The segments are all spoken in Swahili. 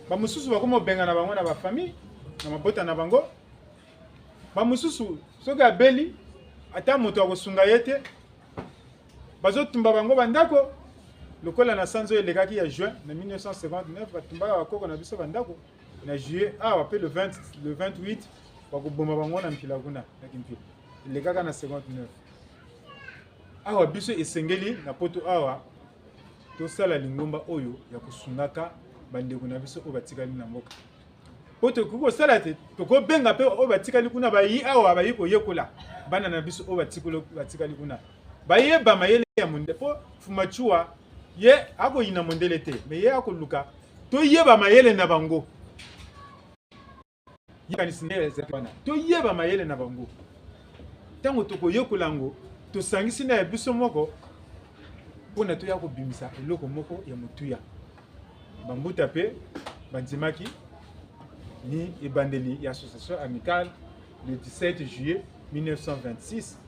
ba mususu bakoma benga na bango na ba famille na mabota na bango ba mususu soki abeli ata moto akosunga yete bazotumba bango bandako lokola na sanzo elekaki ya juin na 1959 batumba bakoko na biso bandako na juillet pe le 28 bakoboma bango na mpila kuna na kimpila elekaka na 59 biso esengeli na poto tosala lingomba oyo ya kusungaka bandeko na biso oyo batikali na mboka poto kukosala te tokobenga mpe oyo batikali kuna bayi bayi koyekola bana na biso oyo batikali kuna bayeba mayele ya mondele po Fumachuwa ye akoyina mondele te me ye akoluka toyeba mayele na bango toyeba mayele na bango ntango tokoyekola ngo tosangisi na biso moko mpona toya kobimisa eloko moko ya motuya bambuta pe bandimaki ni ebandeli ya association amicale le 17 juillet 1926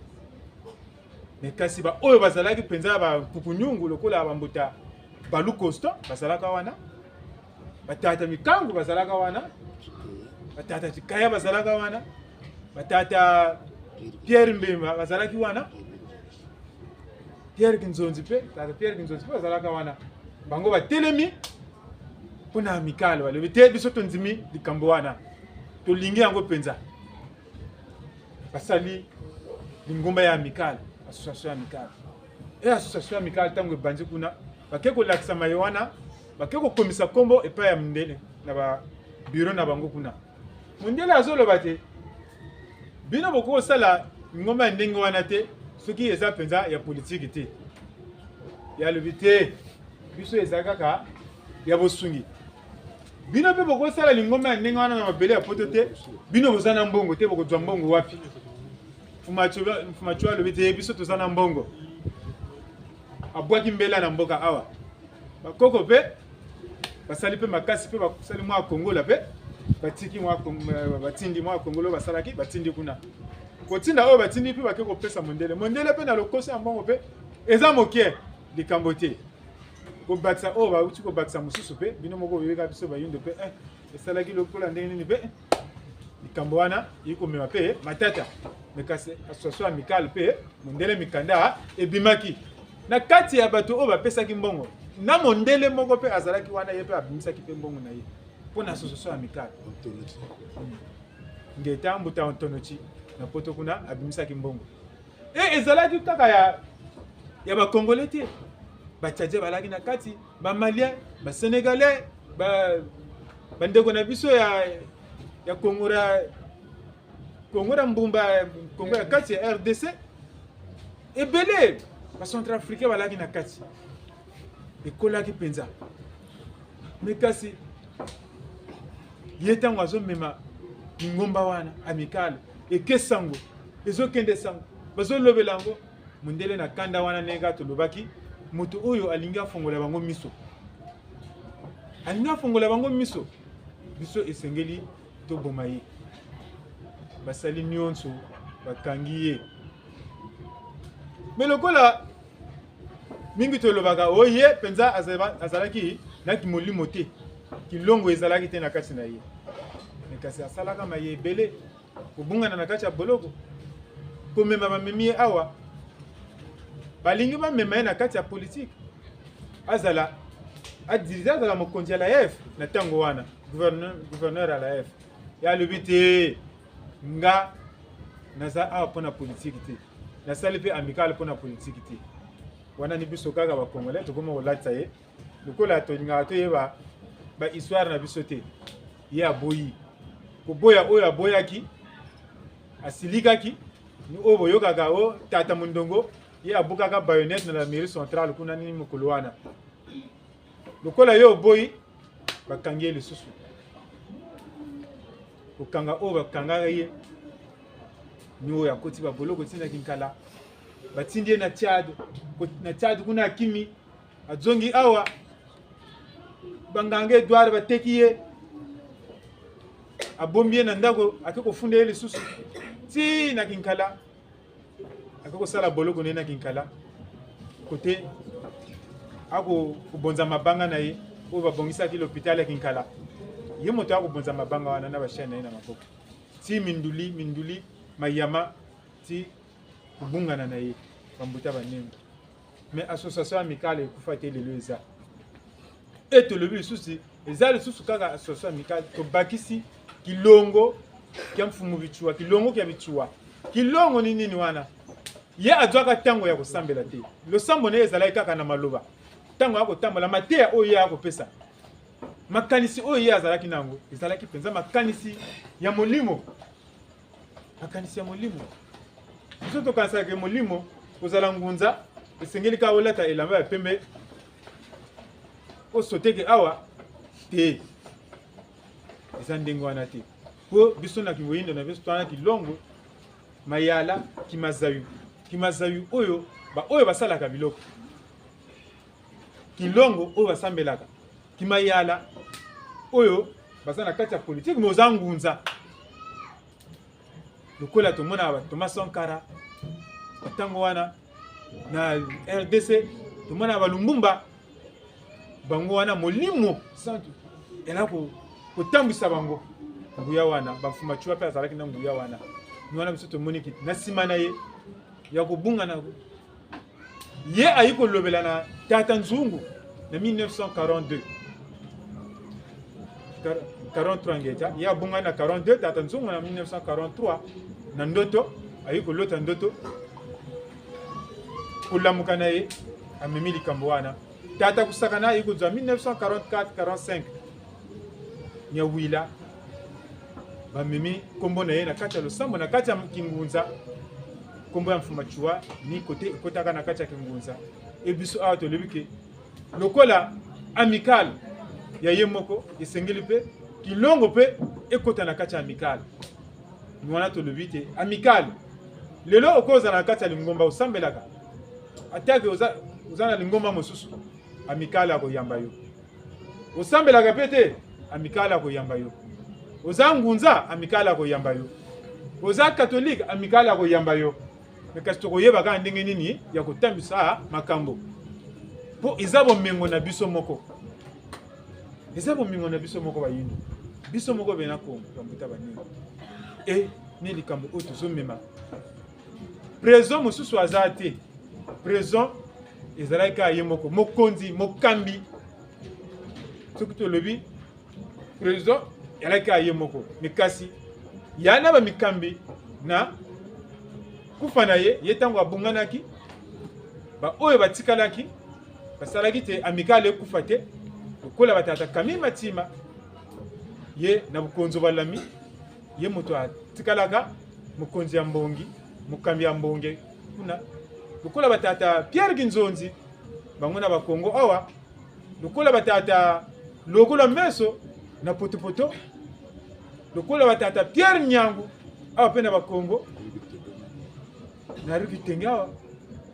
mais kasi oyo bazalaki penza ba pukunyungu lokola bambuta balu costo bazalaka wana batata mikangu bazalaka wana batata tikaya bazalaka wana batata Pierre Mbemba bazalaki wana Pierre Kinzonzi pe bazalaka wana bango batelemi pona amicale balobi te biso tonzimi likambo wana tolingi yango penza basali lingomba ya amicale association amicale association amicale tango ebandi kuna bake kolakisa maye wana bake kokomisa kombo epai ya mondele na ba bureau na bango kuna mondele azoloba te bino bokosala ngomba ya ndenge wana te soki eza penza ya politiki te ya lobi te biso eza kaka ya bosungi bino mpe bokosala lingomba ya ndenge wana na mabele ya poto te bino boza na mbongo te bokozwa mbongo wapi Fumachuwa lobi te biso toza na mbongo abwaki mbela na mboka awa bakoko pe basali pe makasi pe basali mwa kongola pe batiki mwa batindi mwa kongolo basalaki batindi kuna kotinda oyo batindi pe bake kopesa mondele pe na lokoso ya mbongo pe eza moke likambo te kobakisa oyo bauti kobakisa mosusu pe bino moko boyebeka biso bayindo pe esalaki lokola ndenge nini pe likambo wana ikomema pe matata mekase association amicale pe mondele mikanda ebimaki na kati ya bato oyo bapesaki mbongo na mondele moko pe azalaki wana ye pe abimisaki pe mbongo na ye mpona association amicale ngeta mbuta ontonochi na poto kuna abimisaki mbongo ezalaki kaka ya bakongole te batchaje balaki na kati bamalien basénégalais bandeko na biso ya Kongora mbumba Kongo ya kati ya RDC ebele bacentrafricain balaki na kati ekolaki penza mekasi ye ntango azomema ngomba wana amicale ekesango ezokende sango bazolobela yango mondele na kanda wana ndenge tolobaki moto oyo alingi afongola bango miso biso esengeli toboma ye basali nyonso bakangi ye me lokola mingi tolobaka oye penza azalaki naki molimo te kilongo ezalaki te na kati na ye me kasi asalaka maye ebele kobungana na kati ya boloko komema bamemi ye awa balingi bamema ye na kati ya politike azala mokonzi ya l'AF na ntango wana gouverneur ya l'AF ya lobi te nga naza awa mpona politike te nasali mpe amicale mpona politike te wana ni biso kaka bakongolais tokoma kolatisa ye lokola tolingaka toyeba bahistoire na biso te ye aboyi koboya oyo aboyaki asilikaki ni oyo boyokaka o tata mondongo ye abukaka bayonnette na la mairie centrale kuna nini mokolo wana lokola ye oboyi bakangi ye lisusu kokanga oyo bakangaka ye ni oyo akoti baboloko tindaki nkala batindi ye na Tchad kuna akimi azongi awa banganga Edouard bateki ye abombi ye na ndako ake kofunda ye lisusu ti na kinkala ake kosala boloko ne na kinkala kote ako kobonza mabanga na ye oyo babongisaki l'hôpital ya kinkala ye moto akobonza mabanga wana na bashana na maboko ti minduli mayama ti kubungana na ye bambuta banengo mais association amicale ekufa te lelo eza et tolobi lisusi eza lisusu kaka association amicale tobakisi kilongo kya mfumu bichua kilongo kya bichua kilongo ni nini wana ye azwaka tango ya kosambela te losambo naye ezalaki kaka na maloba tango ya kotambola mateya oyo ye akopesa makanisi oyo ye azalaki nango ezalaki mpenza makanisi ya molimo makanisi ya molimo biso tokanisaka molimo kozala ngunza esengeli kaka olata elamba ya pembe osoteke awa te eza ndenge wana te po biso na kiboyindo na biso twana kilongo mayala kimazayu oyo oyo basalaka biloko kilongo oyo basambelaka kimayala oyo baza na kati ya politique mais oza ngunza lokola tomona ba Thomas Sankara batango wana na RDC tomona ba Lumbumba bango wana molimo santu elako kotambisa bango nguya wana bafuma chua pe azalaki na nguya wana ni wana biso tomoni kiti na sima na ye ya kobunga na ye ayiko lobela na tata nzungu na 1942 43 ngeta ya bunga na 42 tata nzungu na 1943 na ndoto ayiko lota ndoto kulamuka na ye amemi likambo wana tata kusaka na ayiko za 1944 45 nyawila bamemi kombo na ye na kati ya losambo na kati ya kingunza kombo ya mfuma chua ni kote kotaka na kati ya kingunza ebiso awa tolobi ke lokola amical ya ye moko esengeli pe kilongo pe ekota na kati ya amical ni wana tolobi te amical lelo okoza na kati ya lingomba osambelaka atake oza na lingomba mosusu amical akoyamba yo osambelaka pe te amical akoyamba yo oza ngunza amical akoyamba yo oza catholique amical akoyamba yo mais kasi tokoyeba kaka ndenge nini ya kotambisa makambo po eza bomengo na biso moko bayini biso moko bena kongo bambuta baningo e ni likambo oyo tozomema présent mosusu aza te présent ezalaki kaka ye moko mokonzi mokambi soki tolobi présent ezalaki kaka ye moko mais kasi ya na bamikambi na kufa na ye ntango abunganaki oyo batikalaki basalaki te amicale ekufa te lokola batata kami matima ye na bukonzo balami ye moto atikalaka mokonzi ya mbongi mokambi ya mbonge kuna lokola batata Pierre Kinzonzi bango na bakongo awa lokola batata lokola meso na potopoto lokola batata Pierre Nyangu awa pe na bakongo na Rukitenge awa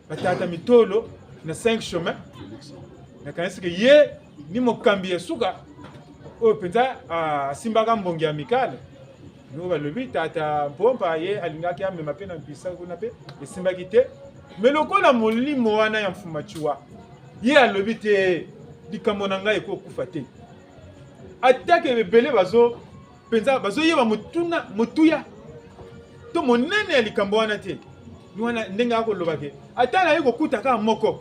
batata mitolo na 5 chemin na kanisi ke ye ni mokambi ya suka oyo penza asimbaka mbongi amicale niyo balobi tata mpompa ye alingaki amema pe na mpisa kuna pe esimbaki te mais lokola molimo wana ya mfuma chua ye alobi te likambo na ngai ekokufa te atake bebele bazoyeba motuya to monene ya likambo wana te ni wana ndenge akolobake ata na ye kokuta kaka moko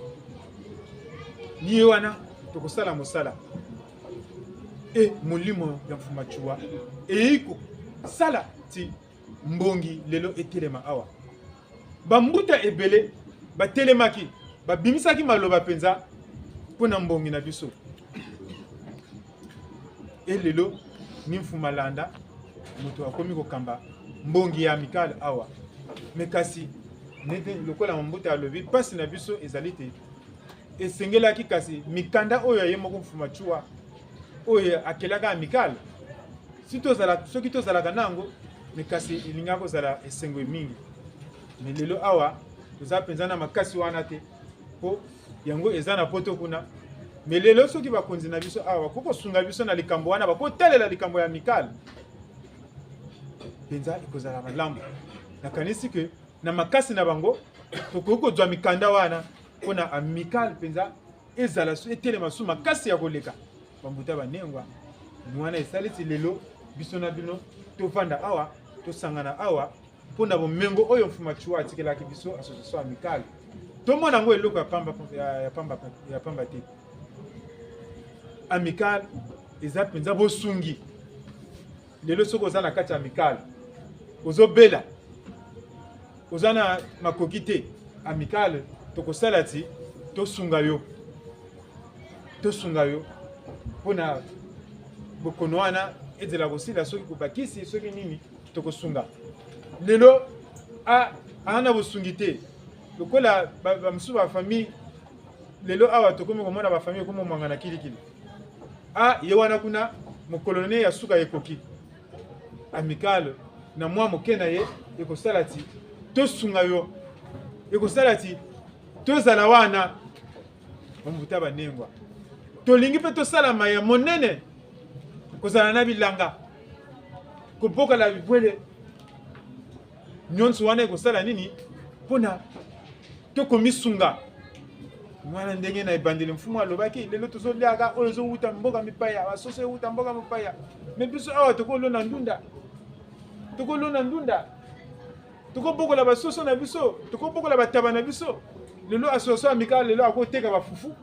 ni ye wana tokosala mosala e molimo ya mfuma chua eiko sala ti mbongi lelo etelema awa bambuta ebele batelemaki babimisaki maloba penza mpona mbongi na biso e lelo ni mfuma landa moto akomi kokamba mbongi ya amicale awa me kasi nete lokola mbuta alobi pasi na biso ezali te esengelaki kasi mikanda oyo ye moko mfuma chua oyo akelaka amicale soki tozalaka nango me kasi elinga kozala esengo mingi me lelo awa toza mpenza na makasi wana te po yango eza na poto kuna me lelo soki bakonzi na biso awa bakokosunga biso na likambo wana bakotalela likambo ya amicale mpenza ekozala malamu nakanisi ke na makasi na bango tokoki kozwa mikanda wana mpona amicale mpenza ezala etelema su makasi ya koleka bambuta banengwa mwana esalisi lelo biso na bino tovanda awa tosangana awa mpona bomengo oyo mfuma chua atikelaki biso association amicale tomona yango eloko ya pamba te amicale eza mpenza bosungi lelo soki oza na kati ya amicale ozobela oza na makoki te amicale tokosala ti tosunga yo mpona bokono wana ezela kosila soki kobakisi soki nini tokosunga lelo ana bosungi te lokola bamosusu bafamille lelo awa tokomi komona bafamille ekomi omwangana kilikili ye wana kuna mokolo ne ya suka ekoki amicale na mwa moke na ye ekosala ti tosunga yo ekosala ti tozala wana bambuta banengwa tolingi mpe tosalama ya monene kozala na bilanga kobokola bibwele nyonso wana ekosala nini mpona tokomisunga mwana ndenge na ebandeli mfumu alobaki lelo tozoliaka oyo ezowuta mboka mipaya basoso ewuta mboka mipaya me biso awa tokolona ndunda tokobokola basoso na biso tokobokola bataba na biso lelo association amicale lelo akoteka bafufu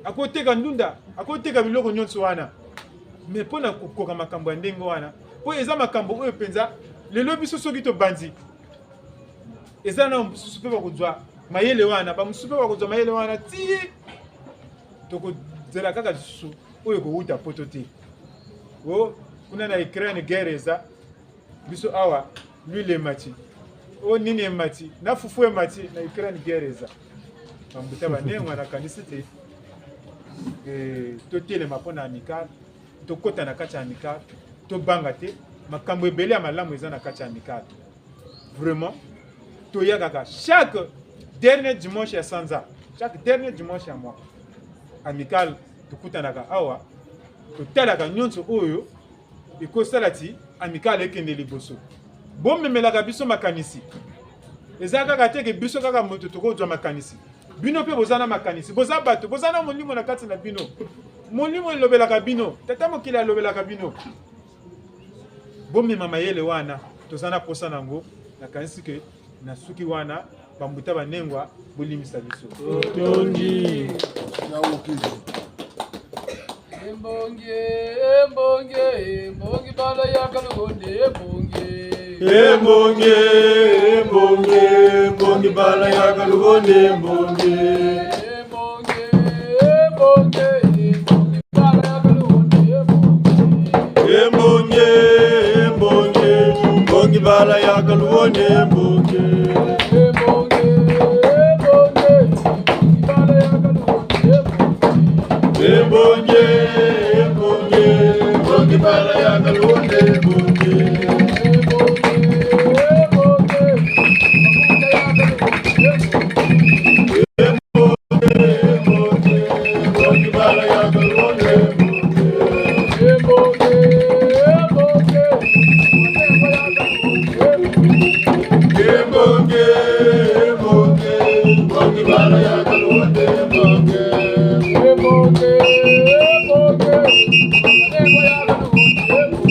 akoteka ndunda akoteka biloko nyonso wana me mpona kokoka makambo ya ndenge wana mpo eza makambo oyo mpenza lelo biso soki tobandi eza na mosusu mpe bakozwa mayele wana bamosusu mpe bakozwa mayele wana ti tokozela kaka lisusu oyo kowuta poto te kuna na Ukraine guerre eza biso awa l'huile emati nini emati na fufu emati na Ukraine guerre eza bambuta banengwa nakanisi te totelema mpona amicale tokota na kati ya amicale tobanga te makambo ebele ya malamu eza na kati ya amicale vraiment toyakaka chaque dernier dimanche ya sanza chaque dernier dimanche ya mois amicale tokutanaka awa totalaka nyonso oyo ekosala ti amicale ekende liboso bomemelaka biso makanisi eza kaka teke biso kaka moto tokozwa makanisi bino mpe boza na makanisi boza bato boza na molimo na kati na bino molimo elobelaka bino tata mokili alobelaka bino bomema mayele wana toza na posa nango nakanisi ke na suki wana bambuta banengwa bolimisa biso tondi embonge bala yakalugonde embonge bala yakalugonde embonge bala yakalugonde embonge bala yakalugonde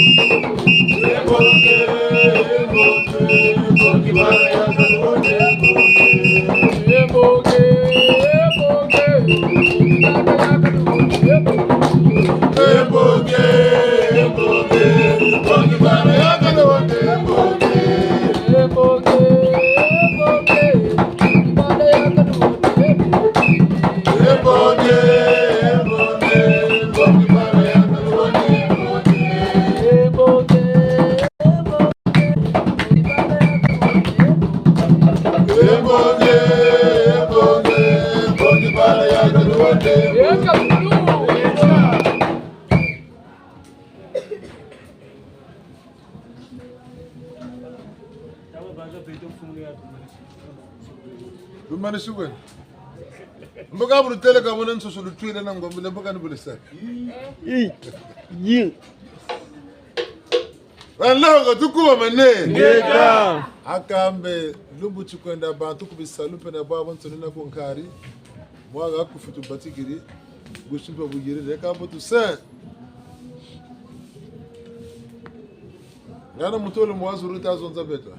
Bimani suwe. Mboga burutele ka mwana nsoso lutwile na ngombe na mboga nibulisa. Wala tukuba mane. Ngeka. Akambe lumbu chikwenda bantu kubisalupe na baba ntsonena konkari. Mwaga kufitu batikiri. Gushimba bugire reka mbotu sa. Yana mutolo mwazuru tazonza beta.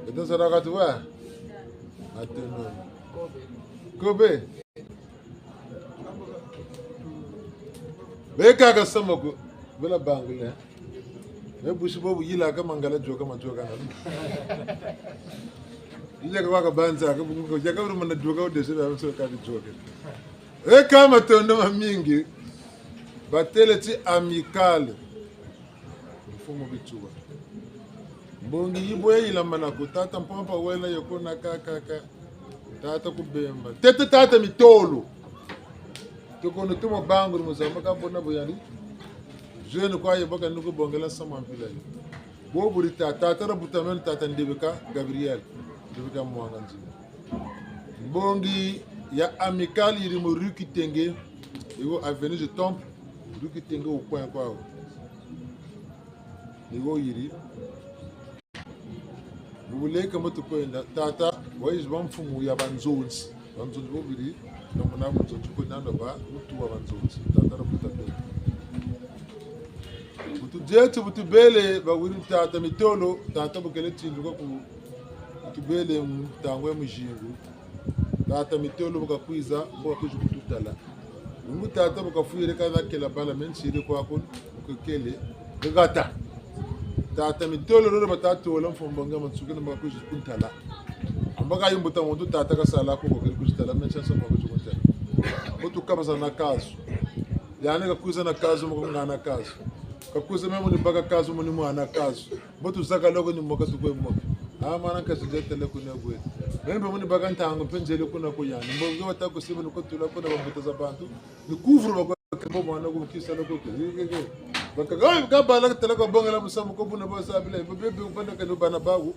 Ito saraka tuwa. Atendo. Kobe. Beka ka samako bela bangule. Me bushi bobu yila ka mangala joka majoka na. Ija ka banza ka bungo jaka ru mana joka odese ba so ka joka. E kama tondo mingi. Batele ti amical. Mfumo bichuwa. Mbongi yiboye ilambana kutata mpompa wela yokona kaka tata kubemba. Tete tata mitolo. Tukono tumo bangu muzamba ka bona boyani. Jeune kwa yeboka nuko bongela sama mpila yi. Bo buri tata tara butamen tata ndebeka Gabriel. Ndebeka mwanga nzima. Mbongi ya amical yiri mo ruki tenge. Ego avenue de Temple. Ruki tenge au point kwao. Ego yiri. Mubule kama tukwenda tata waiz bamfumu ya banzonzi. Banzonzi bobiri. Namuna banzonzi ko nando ba mutu wa banzonzi. Tata rabutate. Butu butubele ba wiri tata mitolo tata bukele tinduka ku butubele mtangwe mujingu. Tata mitolo bukakwiza bukakwiza kututala. Mungu tata bukafuire kaza kela bala mensiri kwa kun kukele gata. Tata mitolo roro batatu wala mfombonga matsuke na bakwiza kuntala. Ambaga yimbuta muntu tata kasala ko kokele kustala mensa mo kuntala. Mutu kabasa na kazu. Yani kakwiza na kazu mo ngana kazu. Kakuza memo ni baga kazu mo ni mwana kazu. Mutu zaka logo ni moka tukwe mo. Mana kasijete le kuna gwe. Membe mo ni baga ntango penjele kuna ko yani. Mbo wata ko sibe ko tula ko na babuta za bantu. Ni couvre ba ko mwana ko kisa lo ko ke. Baka ga bala tala ko bongela musamu ko buna ba sabile. Bebe upanda ka no bana bagu.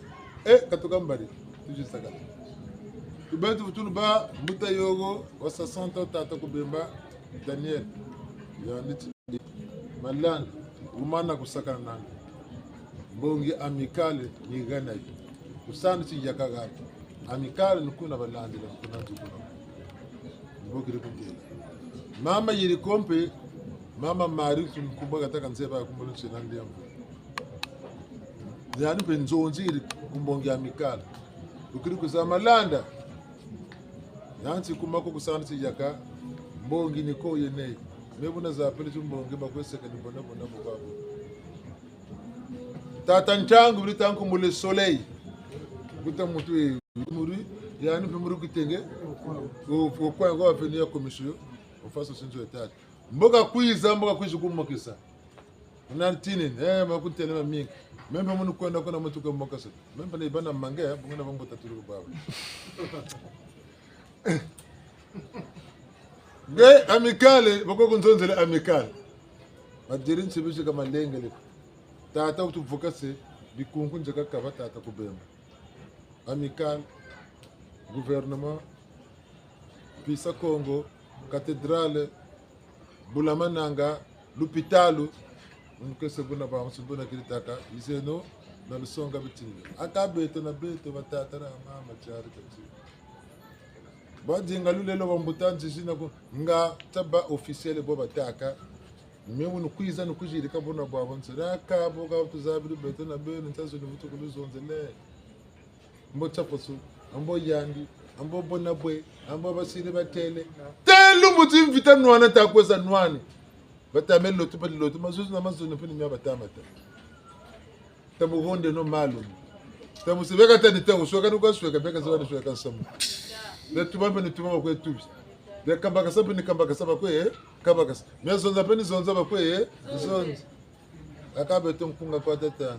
Katuka mbari. Tuji saka. Tubetu tunu ba muta yogo wa 60 tata ko bemba Daniel. Ya niti Malan umana kusaka nani. Mbongi amikale ni ganai. Kusana si yakaga. Amikale nukuna balandi la kuna tukuna. Mbongi rikumbela. Mama yiri kompe. Mama mari kumbaga taka nseba kumbolo chenandi yangu. Yani penzonzi yiri kumbongi amikale. Ukiri kusama landa. Yansi kumako kusana si yaka. Mbongi niko yenei. Mebuna za pele tumbongi bakweseka ni bona bukabo. Tata nchangu britanku mule soleil. Buta mutu muri yani pemuru kitenge. Ko kwa ngo afeni ya commission. Ofaso sinzo etat. Mboga kwiza kumakisa. Unantini makuntele mingi. Membe munu kwenda kuna mtu kwa mokasa. Membe ni bana mangea bungana bango tatulu baba. Ge amicale bako kunzonzele amicale. Madirin sibishi kama lengele. Tata utuvokase bikungu njaka kaba tata kubemba. Amical, gouvernement, Pisa Congo, cathédrale, Bulamananga, l'hôpital, on se buna ba on buna kiritaka, iseno na lusonga bitini. Akabeto na beto batata na mama chari kati. Badinga lulelo bambutanzi sina ko nga taba officiel bo bataka. Mimi nukwiza nukujiri kabona bwa bonsera ka boga tuzabiri beto na beno ntazo nivuto kuluzonzele. Mbo chaposu, ambo yandi, ambo bonabwe, ambo basiri batele. Telu mutu invita nwana takweza nwani. Batame lotu pali lotu, mazuzu na mazuzu nipini miya batamata. Tamu honde no malu. Tamu siveka tani tangu, suwaka nuka suweka, beka ziwa suweka samu. Le tumambe ni tumama kwe tubi. Le kambaka sabu ni kambaka saba kwe, kambaka sabu. Miya zonza peni zonza ba kwe, zonza. Akabe tungpunga kwa tata.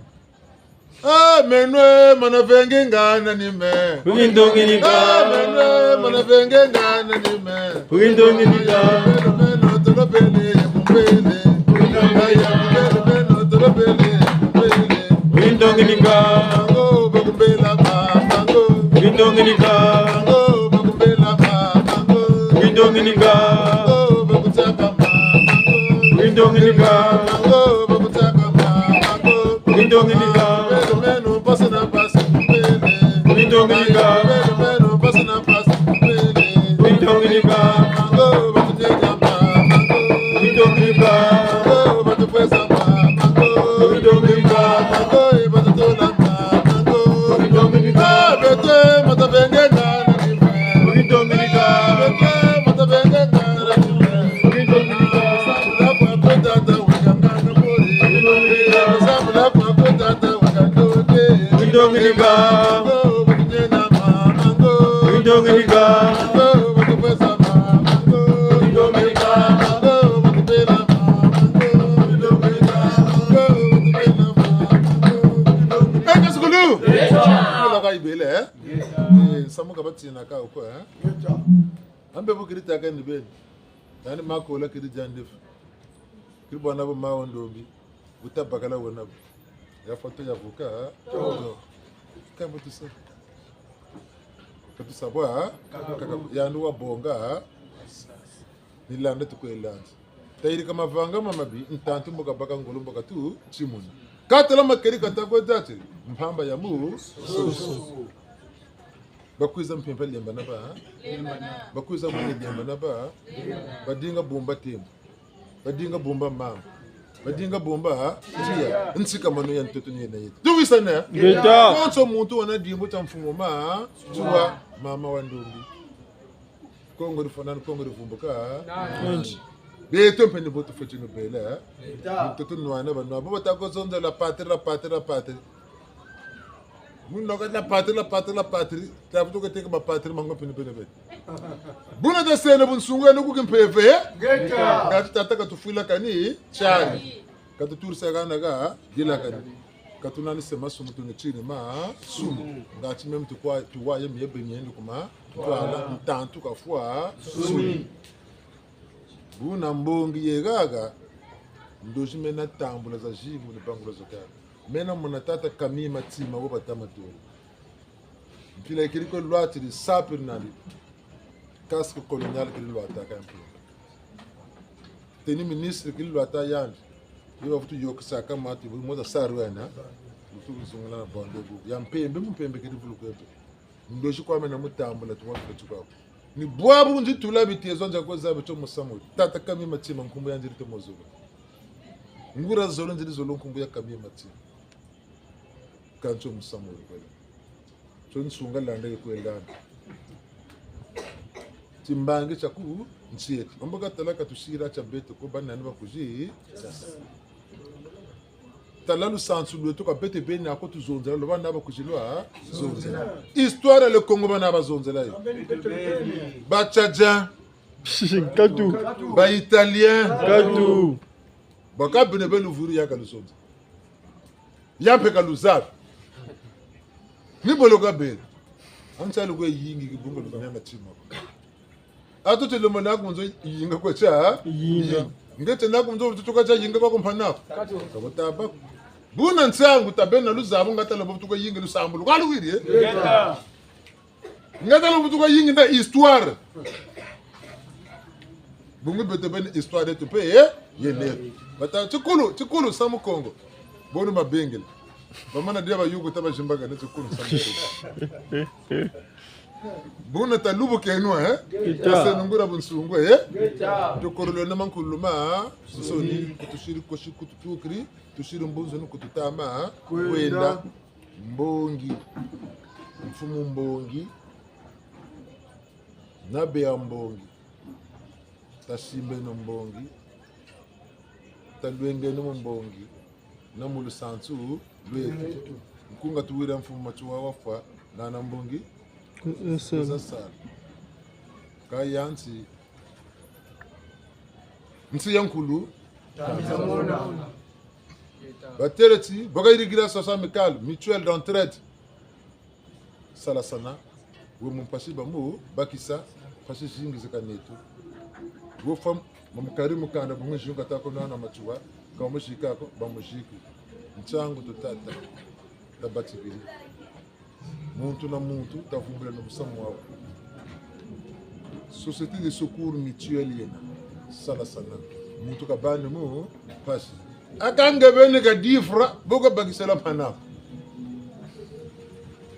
Menwe manavenge ngana ni me. Pugindongi ni ka. Menwe manavenge ngana ni me. Pugindongi ni ka. Meno tolo pele kumbele. Meno tolo pele kumbele. Pugindongi ni ka. Mango bakumbela mango. Pugindongi ni ka. Mango bakumbela mango. Pugindongi ni ka. Mango bakutaka mango. Pugindongi ni ka. Mango bakutaka mango. Pugindongi ni ka. Meno pasa na pasa kumbele. Pugindongi ni ka. Meno pasa na pasa kumbele. Pugindongi ni ka. Mango bakuteka mango. Pugindongi ni ka. Mango bakupesa mango. Pugindongi tsina ka ko ambe bu kiri taka ni ben yani makola kiri jandef kiri bona ba ma wondombi utabakala wona ya foto ya vuka kama tu sa katu sabwa ya nduwa bonga nilanda tukwelanda tayiri kama vanga mamabi ntantu mboka baka ngolo mboka tu chimuni katala makeri katako dati mpamba ya mu bakwiza mpempa lemba na ba bakwiza mu lemba na ba badinga bomba tembo badinga bomba mama badinga bomba tia ntsika manu ya ntoto ni na yetu tuwisa na Ngeta. konso muntu wana dimbo ta mfumo ma tuwa mama wa ndumbi kongo rifanana kongo rivumbuka beto mpeni boto fetino bela ntoto nwana banwa baba takozonza la patrie munoka la patrie tabuto ko teka ba patrie mango pene buna da sene bun sunga no kukin peve ngati tata ka tufila kani chani ka tutursa gana ga dila kani ka tunani sema sumu tunga chini ma sumu ngati mem tuwa ye mye benyendi kuma twala ntantu ka fwa sumu buna mbongi yegaga ndoji mena tambula za jibu ni bangula zokana mena mona tata kami matima wo batama to mpila kiriko lwati di sapir nali casque colonial kiri lwata kampi teni ministre kiri lwata yandi yiwa futu yokisaka mati bu moza sarwana mutu zungala na bande bu ya mpembe kiri vulu kwetu ndoji kwa mena mutambula tuwa kwetu ni bwabu nji tulabi tiyezonja kwa zabe cho musamu tata kami matima nkumbu ya njirite mozuga ngura zolo njiri zolo nkumbu ya kami matima kancho musamu kwele cho nsunga lande kwelana timbangi chaku nchieti omboka talaka tushira cha beto ko banani bakuji talalu sansu lweto ka bete beni ako tuzonzela lo bana bakujilwa zonzela histoire le Congo bana bazonzela yo ba tchadien Katu. ba italien Katu. baka bene belu vuru ya kaluzonza ya pe kaluzab ni boloka be ancha lugwe yingi kibungo lugana na chima ato tele mona kunzo yinga kwa cha Yinga. ngete na kunzo tutoka cha yinga kwa kumpana kabotaba buna nsangu tabena luzabu ngata lobo tuko yinga lusambu kwalu wiri ngata lobo tuko yinga na histoire bungu bete ben histoire de pe yene bata chikulu samu Congo bonu mabengel bamana dia ba yugo taba jimbaga ne chikulu samu buna talubu kenwa ase nungura bunsungu to korolo na mankuluma soni kutushiri koshi kututukri tushiri mbunzo no kututama kwenda mbongi mfumu mbongi nabe ya mbongi tasimbe no mbongi talwenge no mbongi na mulu santu lwetu nkunga tuwira mfumu machuwa wafa na mbongi sasa kayansi nsi yankulu batereti bagairigira sosa mikal mutuelle d'entraide salasana we mumpasi bamu bakisa pasi jingize kanetu wo fam mamkarimu kanda bumujinga tako nana machuwa kamushikako bamushiki nchangu tutata tabatibiri muntu na muntu tavumbula no musamu wao société de secours mutuel yena salasana muntu kabane mu pasi akanga bene ka difra boga bagisala pana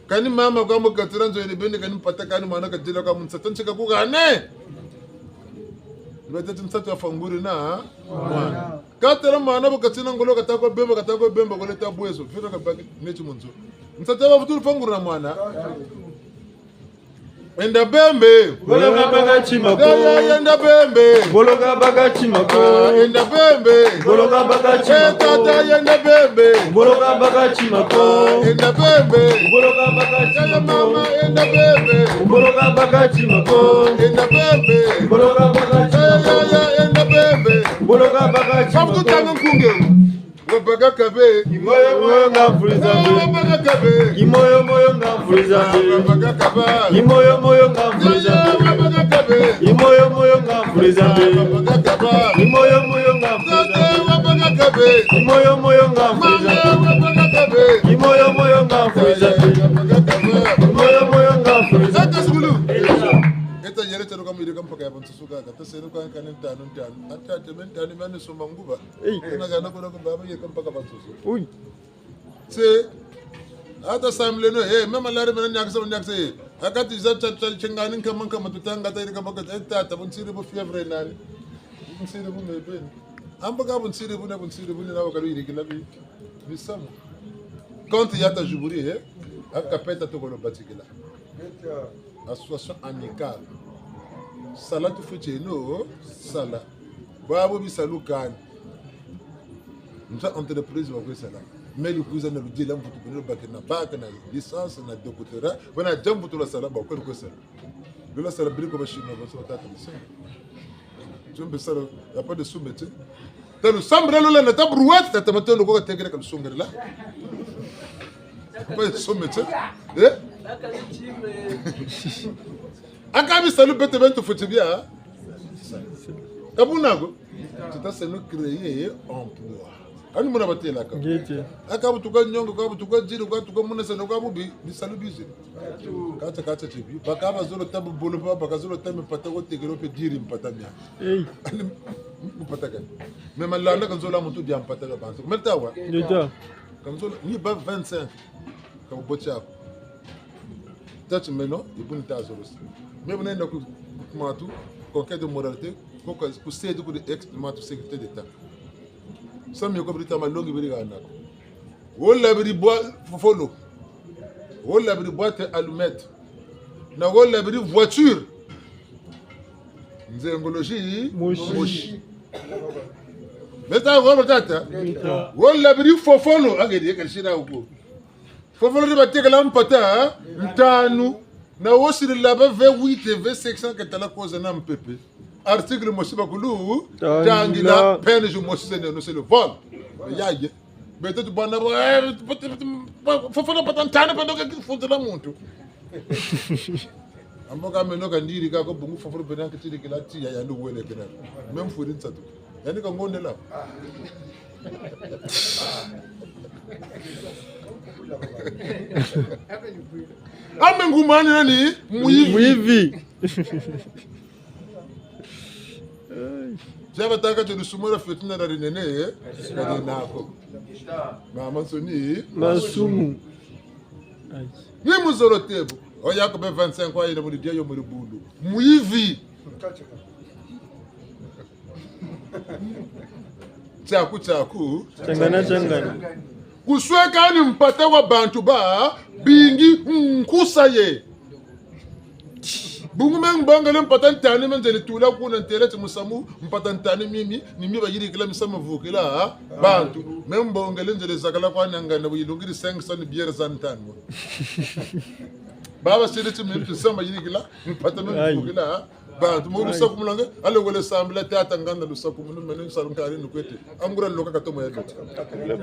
kani mama kwa mo katranzo ile bene kani pataka ni mana ka dila ka munsatan chika ku gane ibete msatu afanguri na mwana katara mana bo katina ngolo katako bemba ko leta bweso fira ka bagi nechi munzo msatu bafutul fanguri na mwana enda bembe Bologa baga chimako. enda bembe Bologa baga chimako. enda bembe Bologa baga chimako. tata enda bembe Bologa baga chimako. enda bembe Bologa baga ya chimako. mama enda bembe Bologa baga chimako. enda bembe Bologa baga chimako. ya enda bembe Bologa baga Sabutu tanga chimako. nkunge wabaga kabe Imoyo moyo ngamfuliza wabaga kabe Imoyo moyo ngamfuliza wabaga kaba Imoyo moyo ngamfuliza wabaga kabe Imoyo moyo ngamfuliza wabaga kaba Imoyo moyo ngamfuliza wabaga kabe Imoyo moyo ngamfuliza wabaga kabe Imoyo moyo ngamfuliza wabaga kaba Imoyo moyo ngamfuliza Zaka sulu Eta yere tano kama ile kama kaya bantu suka kata sero kan kanen tanu ata temen tanu mane sumba nguba ina kana ko ko baba ye kama kaya bantu suka Uy se ata samle no mema lare mena nyakse akati za chengani kama tutanga ta ile kama eta ta bunsiri bu fievre nani bunsiri bu mebe amba ka bunsiri bu na wakalo ile kilabi bisamu quand yata juburi akapeta to ko batikela association amicale sala tu fete no sala babo bisalu kan nta entreprise wa sala mais le cousin ne dit là pour te donner bakena bakena licence na doctorat wana jambu to la sala ba ko sala de la sala briko ba chino ba so ta ta tu me sala y a pas de soumete dans le sambre là na ta brouette ta mato no ko tegere ka sungere là pas de soumete Akabi salu bete bento fotibia. Kabunago. Tata senu créer emploi. Ani mona batela ka. Akabu tuka nyongo kabu tuka jiri kwa tuka mona senu kabu bi salu bize. Kata tibi. Bakaba zolo tabu bolo baka zolo tabu pata ko tegero pe jiri mpata mia. Ani mpata ka. Même là kan zolo mutu dia mpata ka bantu. Metawa. Déjà. Kan zolo ni ba 25. Kabu bocha. Tati maintenant, il peut nous assurer. Mais vous n'avez pas de conquête de moralité, pour céder pour l'expérimentation de sécurité d'État. Ça me comprend tellement long que vous avez. Vous l'avez bois follow. Vous l'avez boîte allumette. Vous l'avez voiture. Nous écologie. Moshi. Mais ça va peut-être. Vous l'avez follow. Regardez quel chien a au bout. Fofolo de bateka la mpata ntanu na wosiri laba V8 V600 ketala koza na mpepe article mosiba kulu tangila peine je mosise no c'est le vol yaye bete tu bana fofolo patantana pando ka funzela muntu amboka meno ka ndiri ka ko bungu fofolo bena ka tiri kila ti ya ndo wele kena même furi nsatu yani ka ngonde la Ame ngumani nani muivi. Java taka to sumura fitina na rinene na nako. Mama soni Masumu. Ni muzoro tebo. Oya ko be 25 kwa ile muri dia yo muri bundu. Muivi. Chaku Changana. Kusweka ni mpate wa bantu ba bingi nkusaye. Bungu men bangale mpata ntani menjele tula kuna nterete musamu mpata ntani mimi ni miba yiri kila misama vukila bantu men bangale njele zakala kwa nangana buyilungiri 500 biere zantani. Baba sedeti mimi samba yiri kila mpata men vukila bantu mo lusa kumulanga ale wole sambla tata nganda lusa kumunu menen salunkari nukwete angura loka katomo ya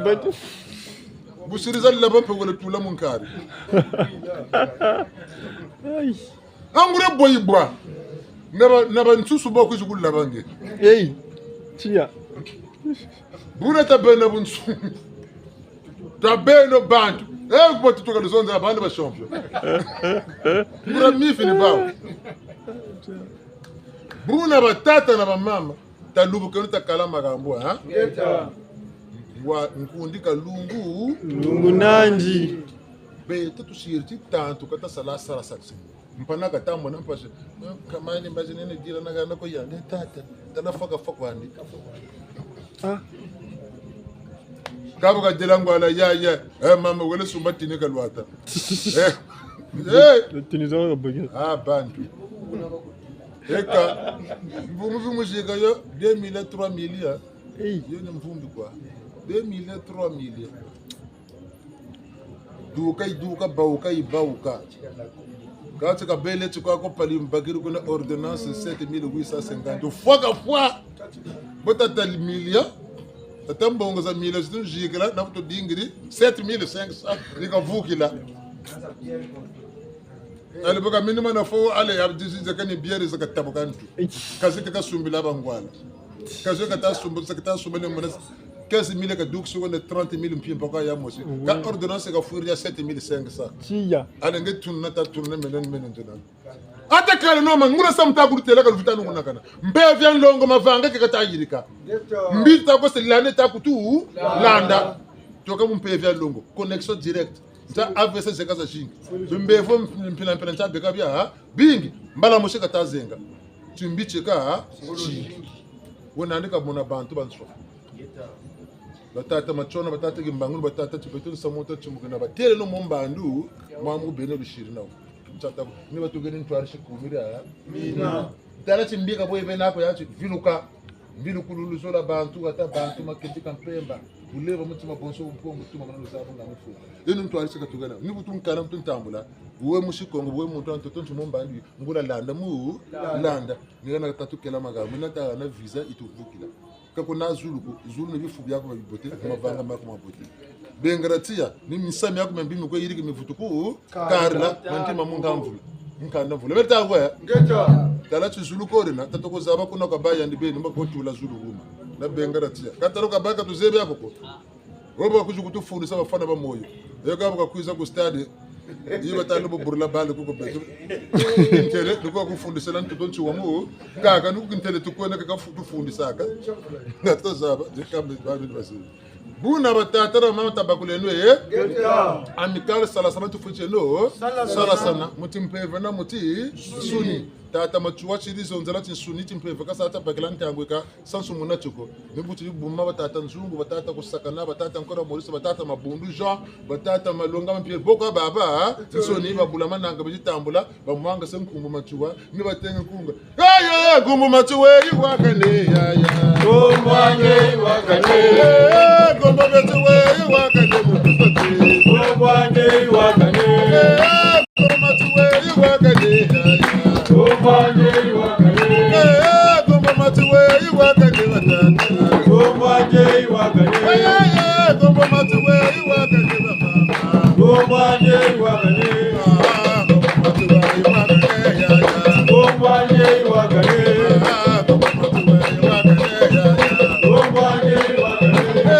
bete. Busiriza laba pe wole tula munkari. Angure boyibwa. Naba nsusu boku jugul labange. Tia. Buna tabena bunsu. Tabeno bantu. Botu toka luzonza abana ba champion. Bura mifi ni bawo. Buna batata na bamama. Talubu kenu takala magambo ha. Wa nkundika lungu nanji bete tushiriti tanto kata sala sakse mpana kata mona mpashe kamani mbaje nene dira na ko yande tata tana faka wandi kabo ka delangwala ya mama wele sumbati ne kalwata tunizo bagia bantu eka mvumu mujika yo 2000 3000 yo ni mvumbi kwa 2000 3000 duka bauka quand ka bele tu ko pali mbagiru kuna ordonnance 7850 fois bota tal million Tambongo za 1000 zitu jikila na mtu dingiri 7500 nikavukila. Alipoka minima na fo ale abdisi zakani biere zakatabukantu. Kazi kasumbila bangwala. Kazi kasumbile mona 15 000 ka duk sugo ne 30 000 mpim paka ya mosi. Ka ordonnance ka furia 7500. Tia. Ale nge tunna ta tunna menen tuna. Ata kala no man ngura samta kurtela ka lufita no kana. Mbe vyan longo mavanga ke kata yirika. Mbita ko se lande ta kutu landa. Toka mpe vyan longo connexion direct. Ta avese zekaza shingi. Mbe fo mpina ta beka bia bingi mbala mosheka ta zenga. Tumbicheka shingi. Wona ndika mona bantu banso. Batata machona batata gimbangulu batata chipetu samoto chumukana batele no mombandu mwamu bene bishiri nawo. Chata ni batu geni ntwarishi kumira mina dala chimbika boye bena ko yachi viluka vilukulu zola bantu ata bantu maketi kampemba uleva mutima bonso umpo mutima manalo zabo ngamufu eno ntwarishi katugana ni butu nkana mtu ntambula uwe mushikongo uwe muntu antotonchi mombandu ngula landa mu landa ngana tatu kela magamu nata na visa ituvukila kakuna zulu ne bifu byako bibote mavanga mako mabote bengratia ni misami yako mbimi ko yiriki mifutuku karla mantima mungamvula nkanda mvula berta kwa ngeja tala chizulu korena tatoko zaba kuna kabaya ndi beni mbakotula zulu huma na bengratia kataro kabaka tuzebe yako ko robo kujukutufundisa bafana ba moyo yego bakakwiza ku stade yiba talo burla bale kuko beto intele duko kufundisa lan tutonchi wamu kaka nukintele tukona kaka kufundisa ka ngato zaba dikambe babi basi buna batatara mama tabakuleno amikal salasana tufucheno salasana mutimpeve na muti suni tata machuwa chirizo nzala suni timpeve kasa ata baklante angweka sansu munachoko nibuti bumma batata nzungu batata kusakana batata nkora morisa batata mabundu Jean batata malonga mpie boka baba suni babula nanga bijitambula bamwanga senkumbu machuwa ni batenga kunga ya kumbu machuwe yiwakane ya kumwange wakane kumbu machuwe yiwakane mutufati kumwange wakane kumbu machuwe yiwakane ya kumwange wakane kumbu machuwe yiwakane watata kumwange wakane kumbu machuwe yiwakane baba kumwange wakane kumwange wakane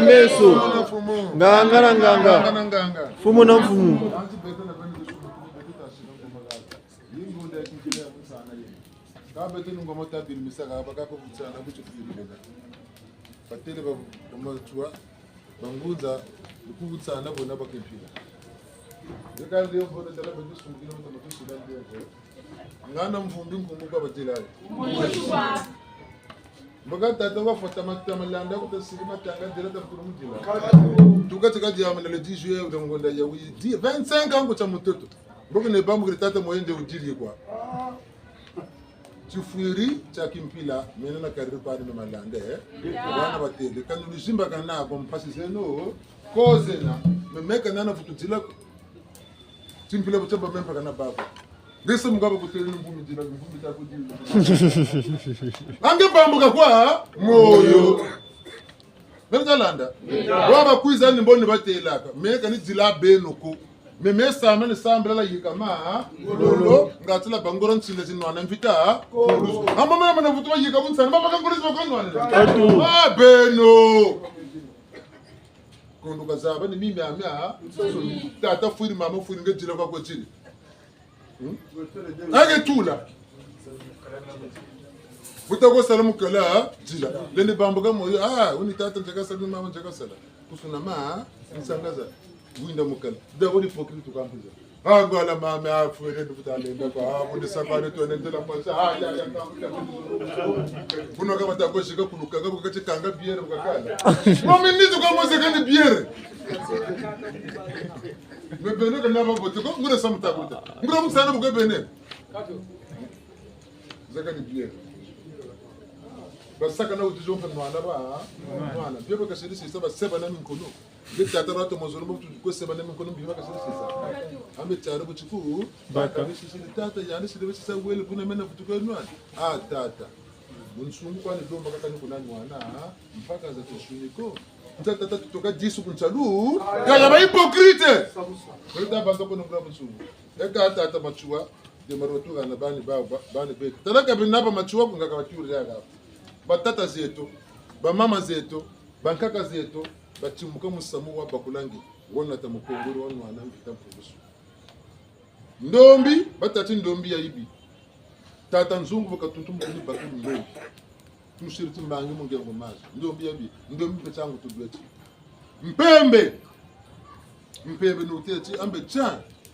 meso. Nganga na nganga. Fumu na fumu. Kabe tenu ngoma tabiri misaka abakako kutsana kuchifirira. Batele ba machwa banguza ukutsana bona bakempira. Yakandi yobona tala badusungina mutamatishira ndiyo. Ngana mvumbi ngumuka batelayo. Mbaga tata wafata matamalanda kutasiri matanga dela takurumujila. Tukatika diamana le 10 juillet udangonda ya 25 ans kucha mutoto. Mboga ne bamu tata moyende ujiri kwa. Chifuiri cha kimpila mena na kariri pari na malande wana batele kanulu jimba kana kwa mpasi zeno koze na memeka nana fututila chimpila buchamba mempa kana baba ngese mugaba kutele ngumi jila ngumi ta kujila ange pambuka kwa moyo bengalanda waba kuiza ni mboni batelaka meka ni jila benoko meme sama ni sambela la yikama lolo ngatila bangoro nsile zinwana mvita ama mama na vutu yika bunsa mama kangorisi bakonwana beno konduka zaba ni mimi amya tata fuiri mama fuiri ngejila kwa kwa chini age tula butako salamu kala jila leni bambuka moyo uni tata njaka salamu mama njaka sala kusuna ma nsangaza winda mukala dawo ni fokri to kampiza ngola mama afure ndufutale kwa mundi sakwane to nendela mwanza ya kampiza kuno kama takoshika kuluka kama kache kanga biere mukakala mami nizo kama sekandi biere mebene kana babote ko ngura samta kuta ngura musana mukabene zakani biere basaka na utijo fa mwana ba mwana biebe kasiri sisa baseba na minkono Tata rato mozolo mtu ko seba na minkono biebe kasiri sisa ambe taro buchiku baka sisi tata yani sisi sisa wele kuna mena futuko nwana tata munsungu kwani domba kakani kuna nwana mpaka za tushuniko tata tutoka jisu kunchalu kaya ba hypocrite kulita bando kono ngura munsungu eka tata machua de marotu na bani be talaka binaba machua kungaka baturi ya gapo batata zetu bamama zetu bankaka zetu bachimuka musamu wa bakulangi wona tamukongoro wona wana mvita mfubusu ndombi batati ndombi ya ibi tata nzungu bakatuntumu kuni bakuni ndombi tumshiriti mbangi mungengo mazi ndombi ya ibi ndombi bechangu tudweti mpembe nuteti ambe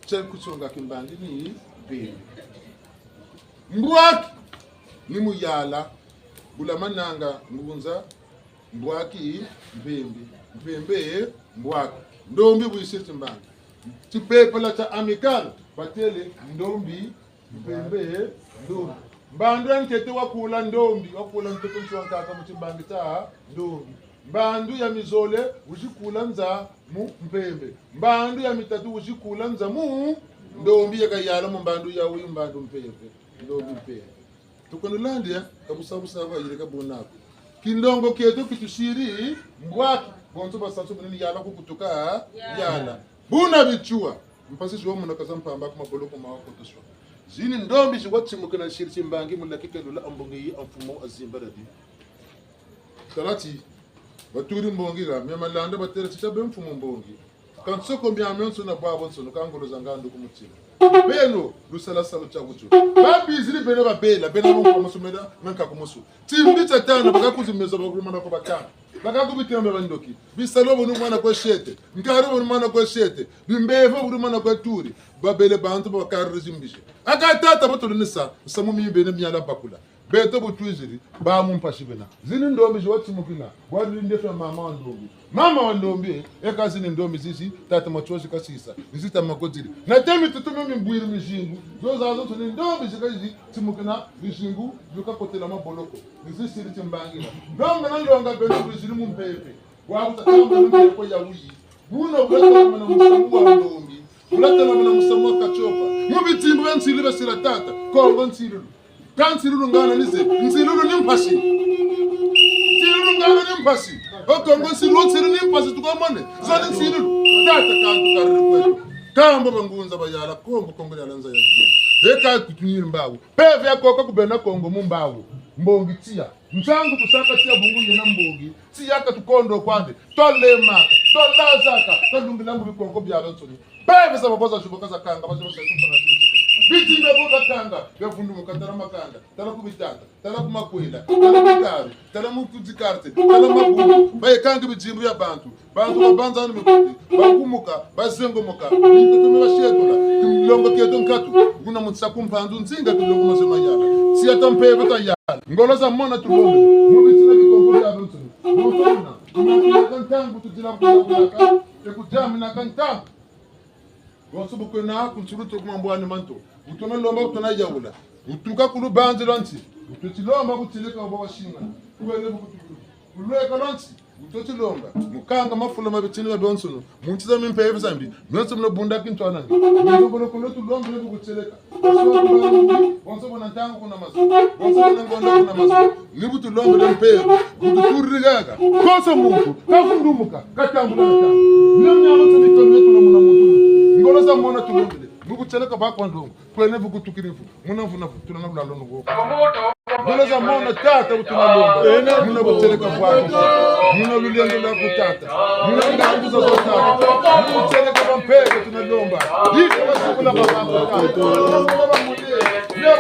cha kuchonga kimbangi ni bebe mbwaki ni muyala bulamananga ngunza mbwaki mpembe mbwaki ndombi buyisirti mbangi tipepela cha amical batele ndombi mpembe ndombi mbandu nkete wakula ndombi wakula mtoto mchwankaka mchimbangi cha ndombi mbandu ya mizole ujikula nza mu mpembe mbandu ya mitatu ujikula nza mu ndombi yakayala mu mbandu ya uyu mbandu mpembe ndombi mpembe tukonolandia kabusabusa kwa yireka bonako kindongo keto kitushiri mbwaki bonzo basanso bunini yala kukutuka yala buna bichua mpasi zwo muna kazampamba kuma boloko mawako toswa zini ndombi zwatsi mukana shirti mbangi mulakike lula ambongi amfumo azimbaradi talati baturi mbongi ga memalanda batera chichabe mfumo mbongi kansoko mbyamenso na bwabo nsono kangolo zangando kumutila beno lusala salo chakucho babizili beno babela beno ngo musumeda nanka kumusu timbi chatana bakakuzimeza bakurumana ko batana bakakubitembe bandoki bisalo bunu mwana ko shete ngaro bunu mwana ko shete bimbevo bunu mwana ko turi babele bantu bakarrizimbishe akatata batolunisa samu mibene myala bakula beto butwiziri ba mumpashibena zini ndombi jwati mukina wadi ndefa mama wa ndombi eka zini ndombi zizi tata machozi kasisa zita makodiri na temi tutume mbwiri mishingu zoza zoto ni ndombi zikazi timukina mishingu zukakotela maboloko zisiri timbangira ndombi nalonga beno biziri mumpepe wabuta tamba ndombi ko ya wuyi buno bwata mwana musamu wa ndombi bulata na mwana musamu wa kachopa mubitimbu yansili basira tata ko nsili kansirulu ngana nize nsilulu nimpasi nsilulu ngana nimpasi okongo nsilulu nimpasi tukamone zone nsilulu tata kantu karikwetu kamba bangunza bayala kongo yala nza yangu eka kutunyira mbawo peve yakoko kubena kongo mumbawo mbongi tia mchangu tusaka tia bungu yena mbongi tia ka tukondo kwande tolema tolazaka tolungilangu bikongo bya batsoni bebe sababoza shubokaza kanga bazo sesufuna bitimbe boga kanga bevundu mukatara makanga tala kubitata tala kumakwela tala mikaru tala mukuzikarte tala mabu baye kanga bijimbu ya bantu babanza ni mikuti bakumuka bazengomoka nitutume bashetola kimlongo keto nkatu kuna mutsaku mpandu nzinga tulongo masema yala si atampeve ta yala ngoloza mona tulongo mubitina bikongo ya batsoni mutona kumaka kantangu tutila kulaka ekujamina kantangu Wansubu kwena kunsuruto kumambwani manto. Utona lomba utona yaula. Utuka kulu banzi lanti. Ututi lomba kutileka wabawa shinga. Kuwele bukutukulu. Kulweka lanti. Ututi lomba. Mukanga mafula mabitini wa donsono. Muntiza mimpe evi zambi. Nwense mno bunda kintu anangi. Mwenye kulotu lomba lebu kutileka. Wansubu nantanga kuna mazu. Wansubu nangonda kuna mazu. Libutu lomba lempe evi. Kutukuri gaga. Kosa mungu. Kafundumuka. Katambu na katambu. Nyamnyama tumikonu yetu na muna mungu. Ngoloza mona tulongile mukuteleka bakwandongo kwene bukutukirifu munavuna tunana kulalo ngo ngoloza mona tata utunalonga muna kuteleka bwako muna lulendo la kutata muna ngambuza zotata mukuteleka bampeke tunalomba yiko basukula babako tata baba mulie leo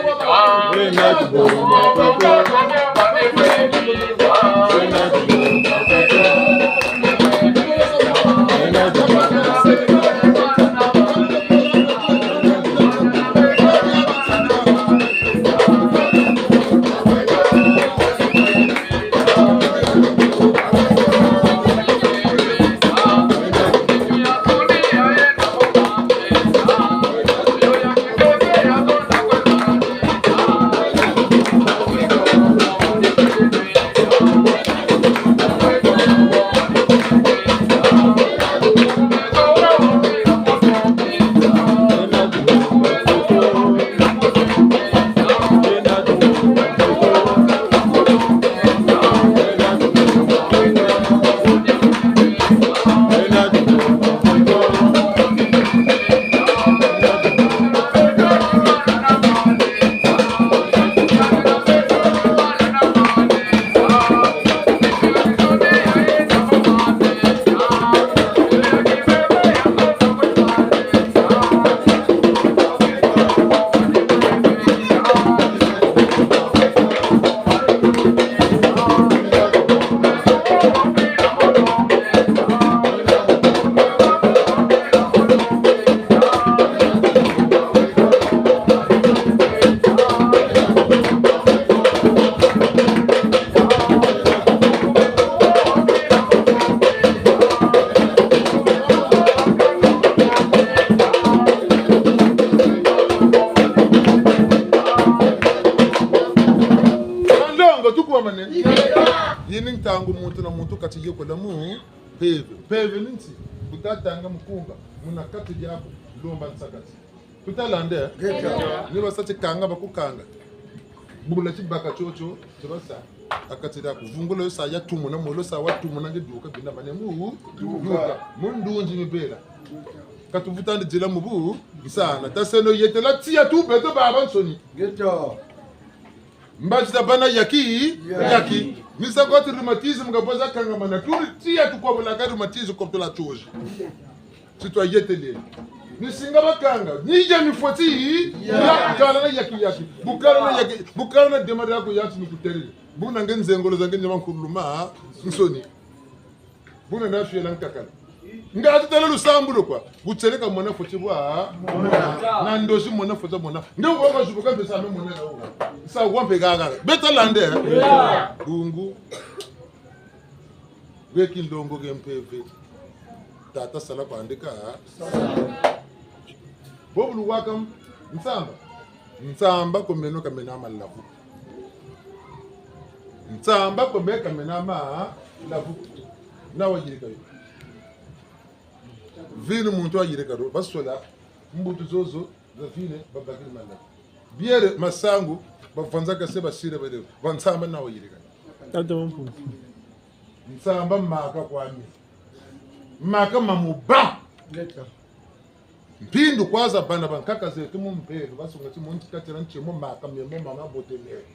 Yining tangu muntu na muntu kati yoko la mu peve ninti kutatanga mkunga muna kati yako lomba nsakati kutalande ni basati kanga bakukanga bula chibaka chocho tibasa akati da kuvungula yosa ya tumu na molo sa watu munange duka binda bane mu duka mundunji mibela katuvutande jela mubu isana taseno yetela tia tu beto baba nsoni geto mbajita bana yaki misa kwa rhumatisme ngapoza kanga mana turi tia tu kwa bala rhumatisme comme la chose si toi yetele ni singa bakanga ni je mi foti ya kala na yaki bukara na demara ko yati ni kutere buna ngenzengolo zange nyama kuluma nsoni buna na fiela nkakala nga atutela lusambulo kwa butseleka mona foti bwa na ndoshi mona foti mona ndio kwa zubuka pesa me mona na uga sa wampe gaga betalande gungu weki ndongo gempeve tata sala bandika bobulu wakam nsamba komeno kamena malafu nsamba komeka kamena ma lafu na wajirika vile muntu ayireka do basola mbutu zozo za vile babakiri manda biere masangu bavanza ka seba sire bade bansamba nawo yireka tata mpu nsamba maka kwami maka mamuba leta mpindu kwaza bana bankaka zetu mumpelo basunga ti muntu katira nchemo maka memo mama botele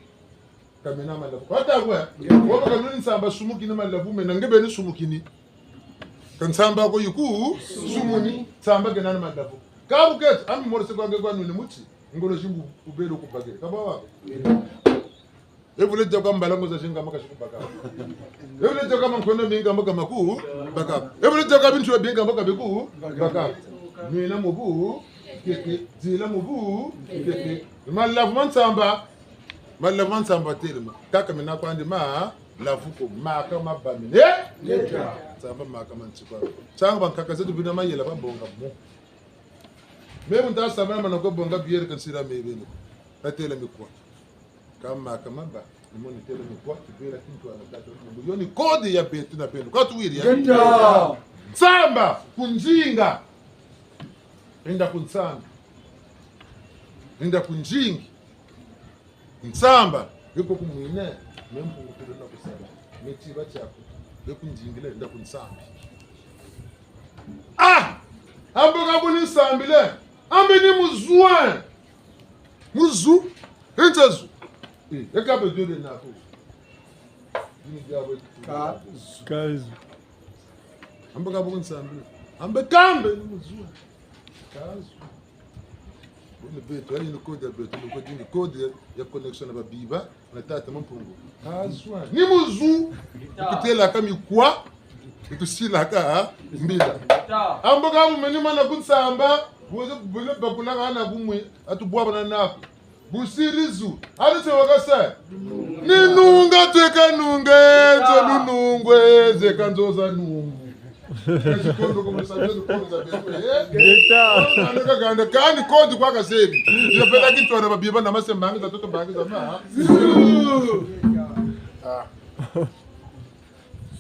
kamena malavu hata kwa woba kanuni nsamba sumukini malavu mena ngebe ni sumukini kan samba ko yuku sumuni samba kenana malavu kabu ket ami morse kwa ngekwa nuni muti ngolo jimbu ubelo kubagere kabawa evule joka mbalango za shinga maka shikubaka evule joka mankono binga maka maku baka evule joka bintu binga maka beku baka mina mubu keke zila mubu keke malavu samba telema kaka mina kwandi ma lavuko maka mabamine samba maka manchikwa changa bankaka zetu bina mayela babonga mo mebu nda samba mana ko bonga biere kan sira mebene atela mikwa kama maba nimoni tele mikwa kibera kintu anataka yoni kodi ya betu na pendo kwa tuwiri ya samba kunjinga enda kunsamba enda kunjingi nsamba yuko kumwine mempungu kulona kusaba mechiba chako bekunjingile enda kunsamba ambo kabuli nsambile ambe ni muzu entezu ekabe dole nako ni diabo kazu ambo kabuli nsambile ambe kambe ni muzu kazu bone beto ali no code beto no code ni code ya connection na biba na tata mampungu kazu ni muzu kutela kama kwa itusila ka mbila ambo kabu menima na kunsamba bule bakula na kumwe atubwa bana nako busirizu ali se wakasa ninunga teka nungezo nunungwe zekanzoza nungu Kondo como sabendo kondo za beto neka ganda kani kondi kwa kasebi yapenda kitu ana babiba na masembangi za toto bangi za ma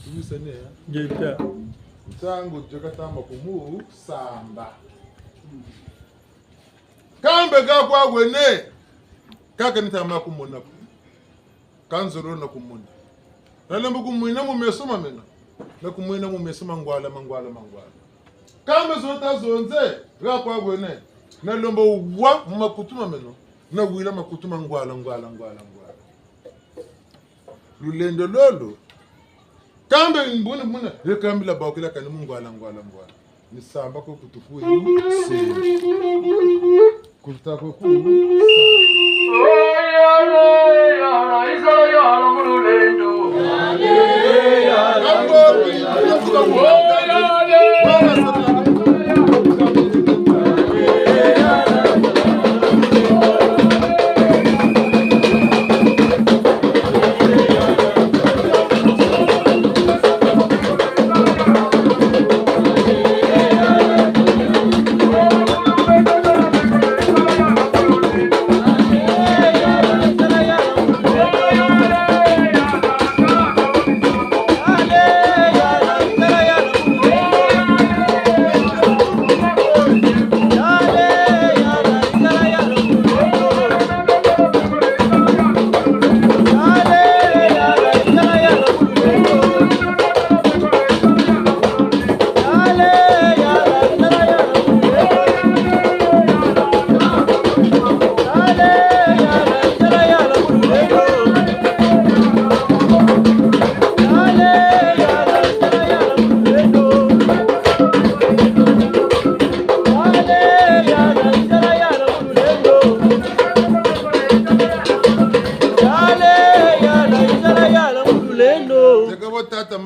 Tumisane ya Geta Tango jokatamba kumu samba kambe ga kwa wene kaka nitama kumona kanzoro na kumona nalemba kumwina mu mesoma mena na kumwina mu mesoma ngwala kambe zota zonze ga kwa wene nalemba wa makutuma mena na wila makutuma ngwala lulendo lolo kambe mbona muna rekambila bakila kana mungwala ni samba ko kutufu kutako ku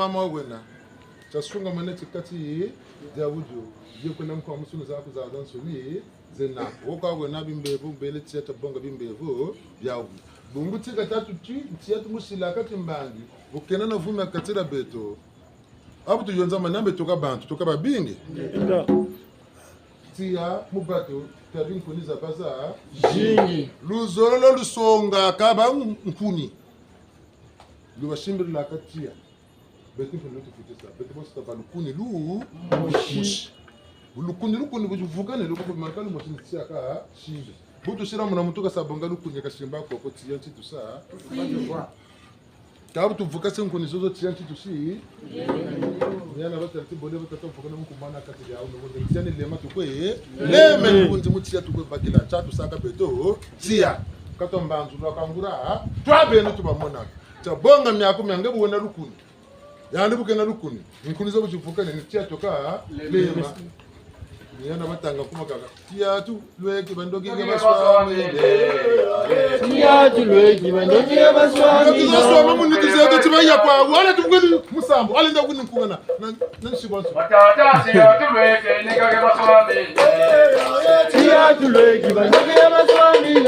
mama wena chasunga maneti kati ya wujo yeko nam kwa musunu za kuzaza nsumi zena woka wena bimbevu mbele tieta bonga bimbevu yawu bungu tika tatu tieta musila kati mbangi ukena na vuma katira beto abu tu yonza manambe toka bantu toka babingi tia mubato tabin kuniza baza jingi luzolo lusonga kaba nkuni luwashimbira katia betu pelo tufutisa betu bosta balukuni lu lukuni bujuvukane luko markalo moshini tsiaka shimbe butu shira muna mutuka sabonga lukuni kashimba ko tia ntitu sa kabu tuvuka senkuni zozo tia ntitu si yana batarti bode batato fukana mukumana kati ya uno tiane lema tukwe lema kunzi mutia tukwe bakila chatu saka beto tia katomba nzulu kangura twabe no tubamona tabonga myako myange buona lukuni yandi bukena lukuni nkuni zo buchifuka ni tia toka lema yana batanga kumakaka tiatu lweki bandogi baswami tiatu lweki bandogi baswami baswami muniti zetu tibaya kwa wala tungeni musambo ale ndakuni nkungana nanshibanso batata tiatu lweki nigage baswami tiatu lweki bandogi baswami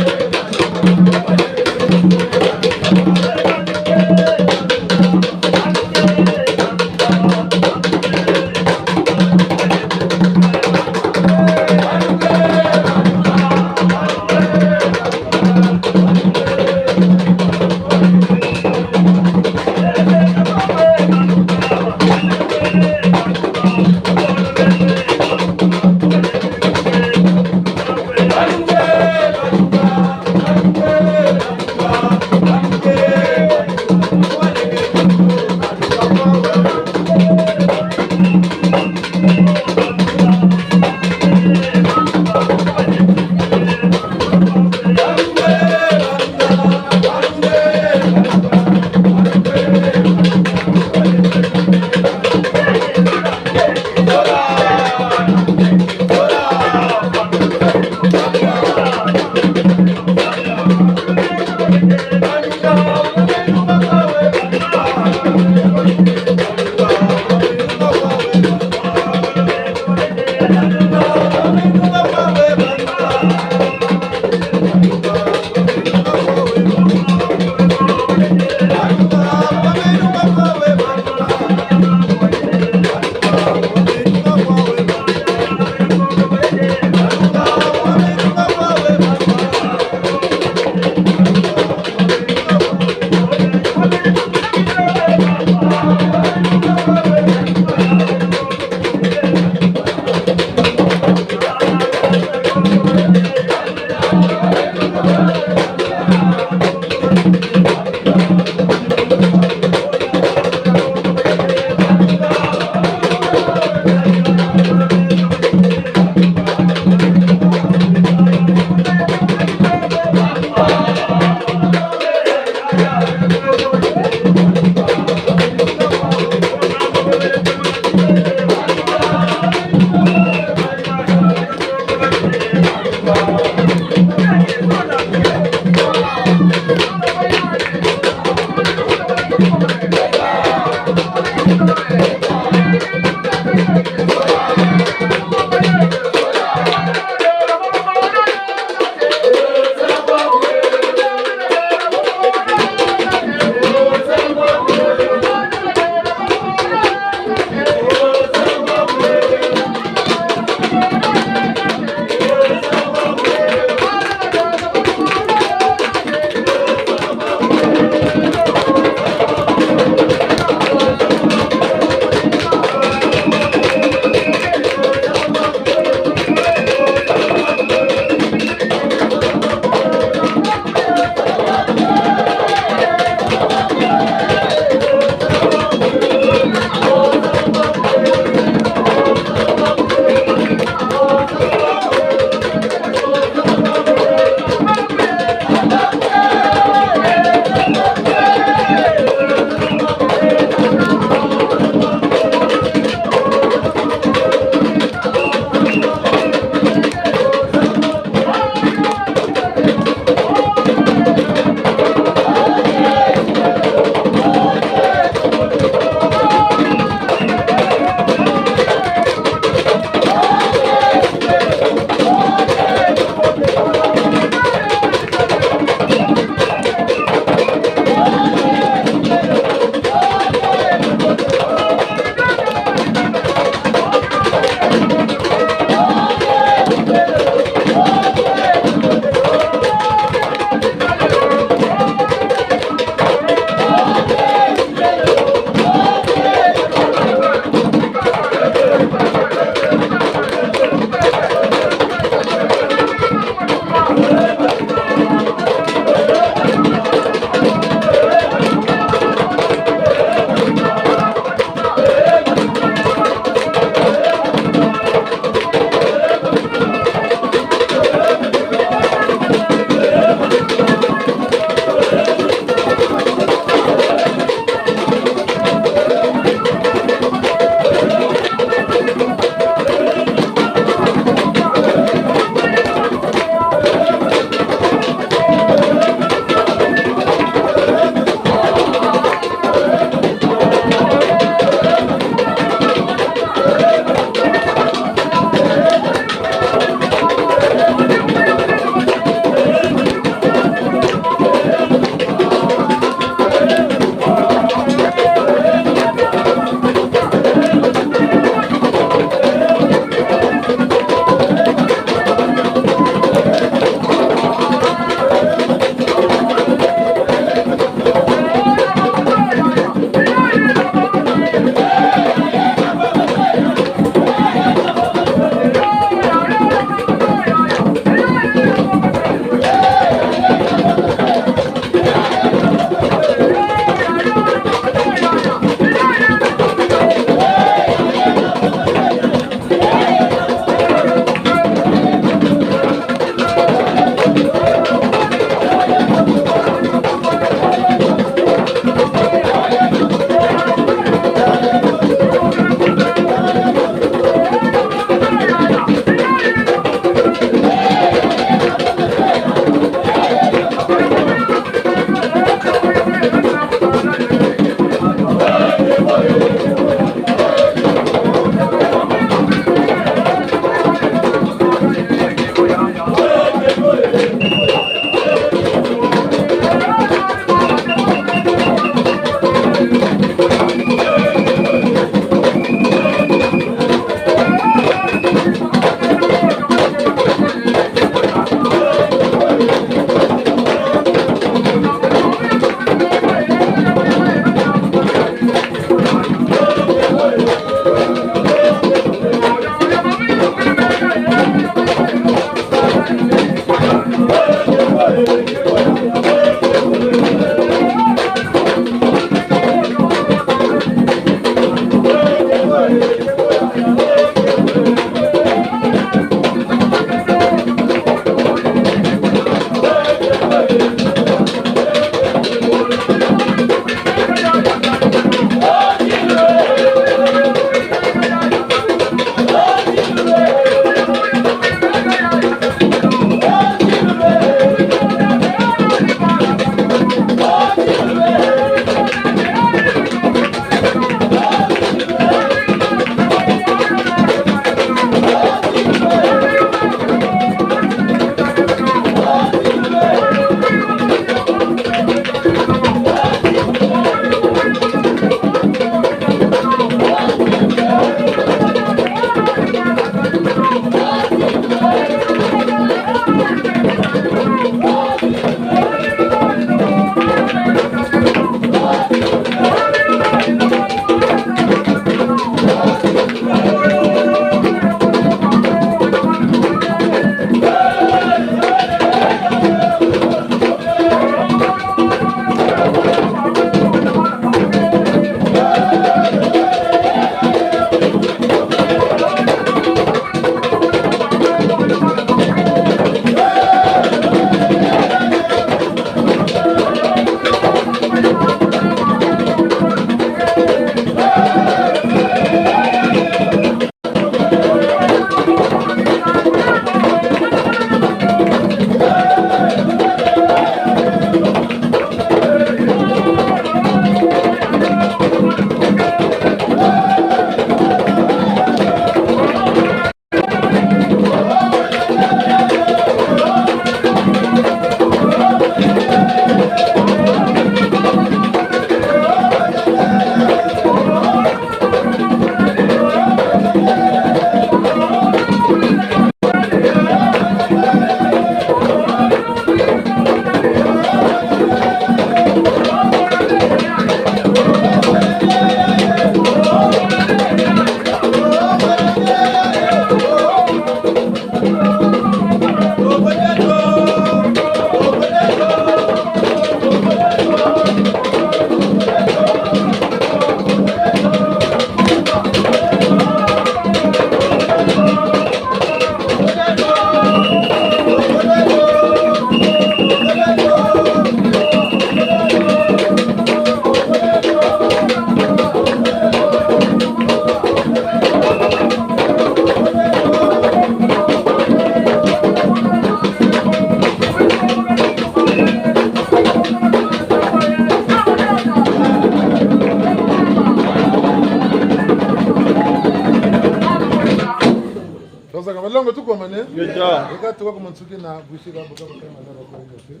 Silongo tuko mane? Ngeta. Wakati wako mtsuki na bushika buka buka madara kwa hiyo.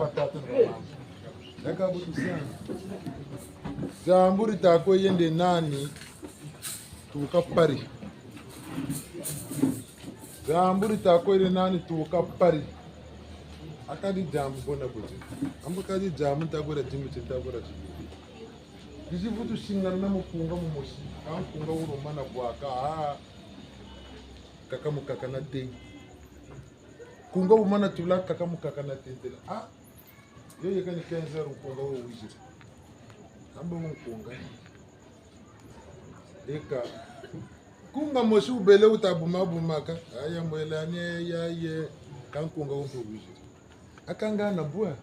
Batata na mama. Eka butu sana. Zamburi tako yende nani tuka pari. Zamburi tako yende nani tuka pari. Akadi jamu bona buti. Ambo kadi jamu tagora jimu tagora jimu. Kisi futu singana na mukunga mu moshi. Kan kunga uro mana bwaka. Kaka mukaka na te. Kunga umana tula kaka mukaka na te. Yo yeka ni 15 heures kunga wo wiji. Ambo mukunga. Eka. Kunga moshi ubele utabumaka. Aya mwelani ya ye kan kunga wo wiji. Akanga na bua.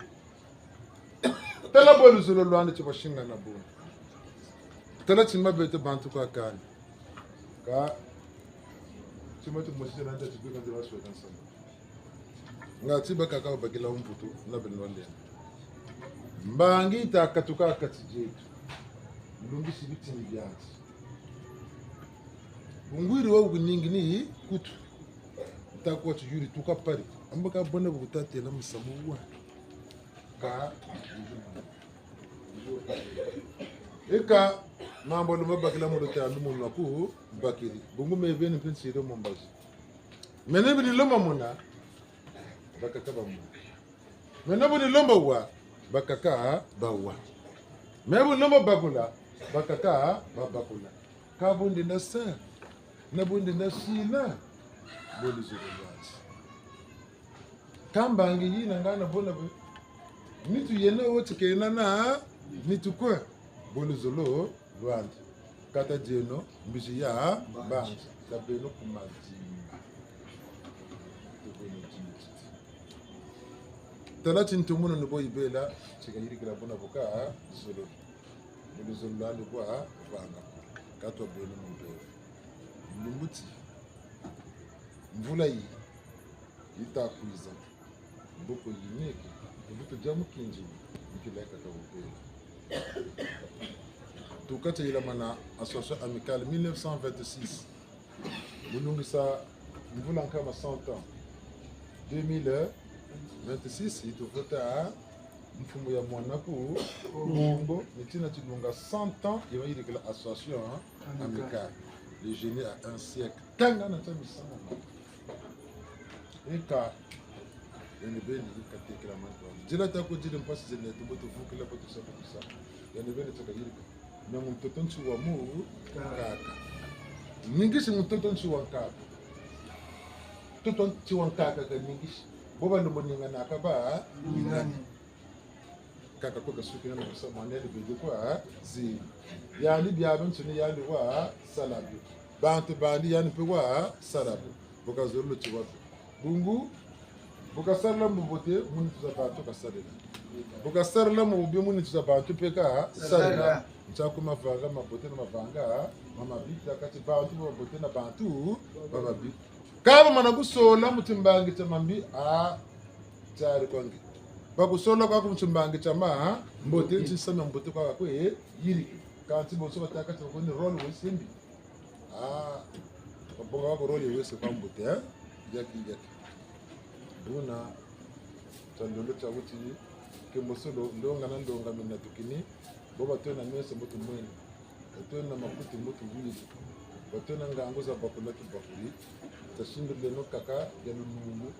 Tela bolu zolo lwande chibashinga na bua. Tela chimba bete bantu kwa kani. Ka chimba tumoshije nanda chibika ndio shwe kansa. Ngati baka ka bagila umputu na benwale. Mbangi takatuka katijetu. Ndumbi sibiti ni byanzi. Ungwiri wa ugunyingi ni kutu. Takuwa tujuri tukapari. Ambaka bona butate na musamuwa. Ka eka mambo no bakila mo ta ndu mo ku bakiri bungu me veni pinsi do mo mbazi mene bi lomba mona bakaka ba mo mene bi lomba wa bakaka ba wa me bi lomba bakula bakaka ba bakula ka bundi na sa na bundi na sila boli zuluwazi kamba ngi yina ngana bona bu nitu yene wote kena na nitu kwa boli zolo Rwanda kata jeno mbishi ya bank tabeno kumajimba tala chintumuna nubo ibela chikayiri kila bona boka zolo boli zolo lando kwa vanga katwa beno mbele lumbuti mvula hii itakuiza mboko yineke mbuto jamu kinji mkileka kabukela tukate ila mana association amicale 1926 bulungisa mvula kama 100 ans 2026 itokota mfumo ya mwanaku ngombo mitina tilunga 100 ans iwa ile kala association amicale le génie à un siècle tanga na tami sana eka yani beni katekela manto jila tako jile mpasi zile tuboto vukila kwa tusa yani beni tukayirika na mtoto nchi wa mu kaka mingishi mtoto nchi wa kaka mtoto nchi wa kaka ka mingishi boba ndo moninga na akaba ngani kaka kwa kasuki na kusema maneli bidi kwa zi yani biabe ntuni yani wa salabi bantu bandi yani pe wa salabi boka zolo chiwa bungu boka sarla mbote muni tuzabatu kasarela boka sarla mbobe muni tuzabatu peka sarela Nchaku mavanga mabote na mavanga mama bita kati bantu mabote na bantu baba bita kaba manakusola mutimbangi chamambi chari kwangi bakusola kwa kumchimbangi chama mbote nchisama mbote kwa kwe yiri kanti boso bataka chakoni roll wesimbi babonga wako roll wese kwa mbote yaki duna chandolo chabuti kemosolo ndonga na ndonga mina tukini boba tena mwese mtu mwene tena makuti mtu wili batena ngango za bakula kibakuli tashindu leno kaka ya lunungu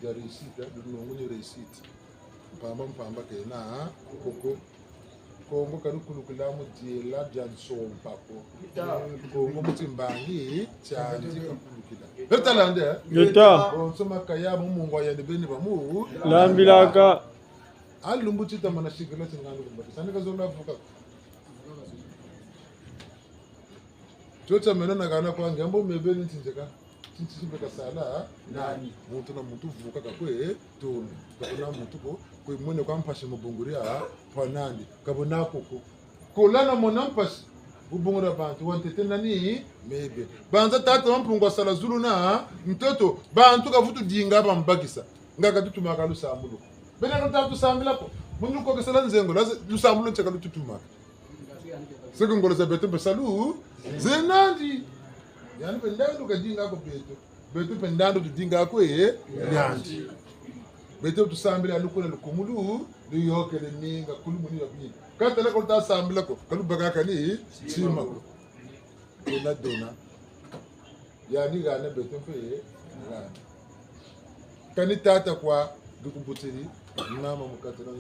ya resita lunungu ni resita mpamba kena koko kongo karukulu kulamu jela janson papo kongo mutimbangi chanji kulukila betalande Ngeta. onsoma kaya mungu ya ndebeni bamu Lambilaka. Alumbu chita mana shigila chingani kumbati sani kazola vuka chocha mena nagana kwa ngambo mebeni tinjeka tinchibeka sala nani muntu na muntu vuka kakwe toni kakona muntu ko mwene kwa mpashe mubunguria panandi kabona koko kolana mona mpashe ubungura bantu wantete nani mebe banza tata mpungwa sala zulu na mtoto bantu kavutu dinga bambagisa ngaka tutumaka lusambulo bena notatu sambila ko mundu ko kesala nzengo la lusambulo ncheka lututumaka seko ngolo za betembe salu zenandi yani pendando kadinga ko beto pendando tudinga ko yanji beto tusambile alukula lukumulu liyoke leninga kulumuni yabi kata la ko ta sambila ko kalu bagaka ni sima ko ina dona yani gane beto fe kani tata kwa dukubutiri mama mukatira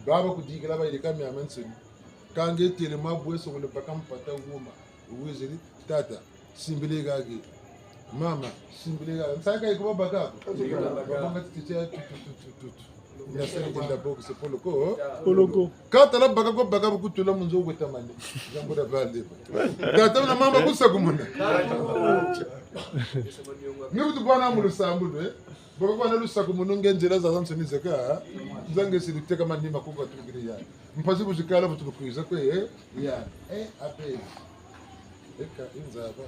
baba kudigila ba ilika mi amenseni kange tele mabwe so le bakam pata wuma uwezeri tata simbile gage mama simbile gage saka iko baba baba titicha na sene kinda box poloko kata la baka kutula munzo wetamani jambo da balde tata na mama kusakumuna nibutu bana mu lusambu baka kwa lusakumunu ngenzela za zansoni zaka zange siliteka manima kuko tugiri ya mpazi buzikala butukuiza kwe ya ape eka inzaba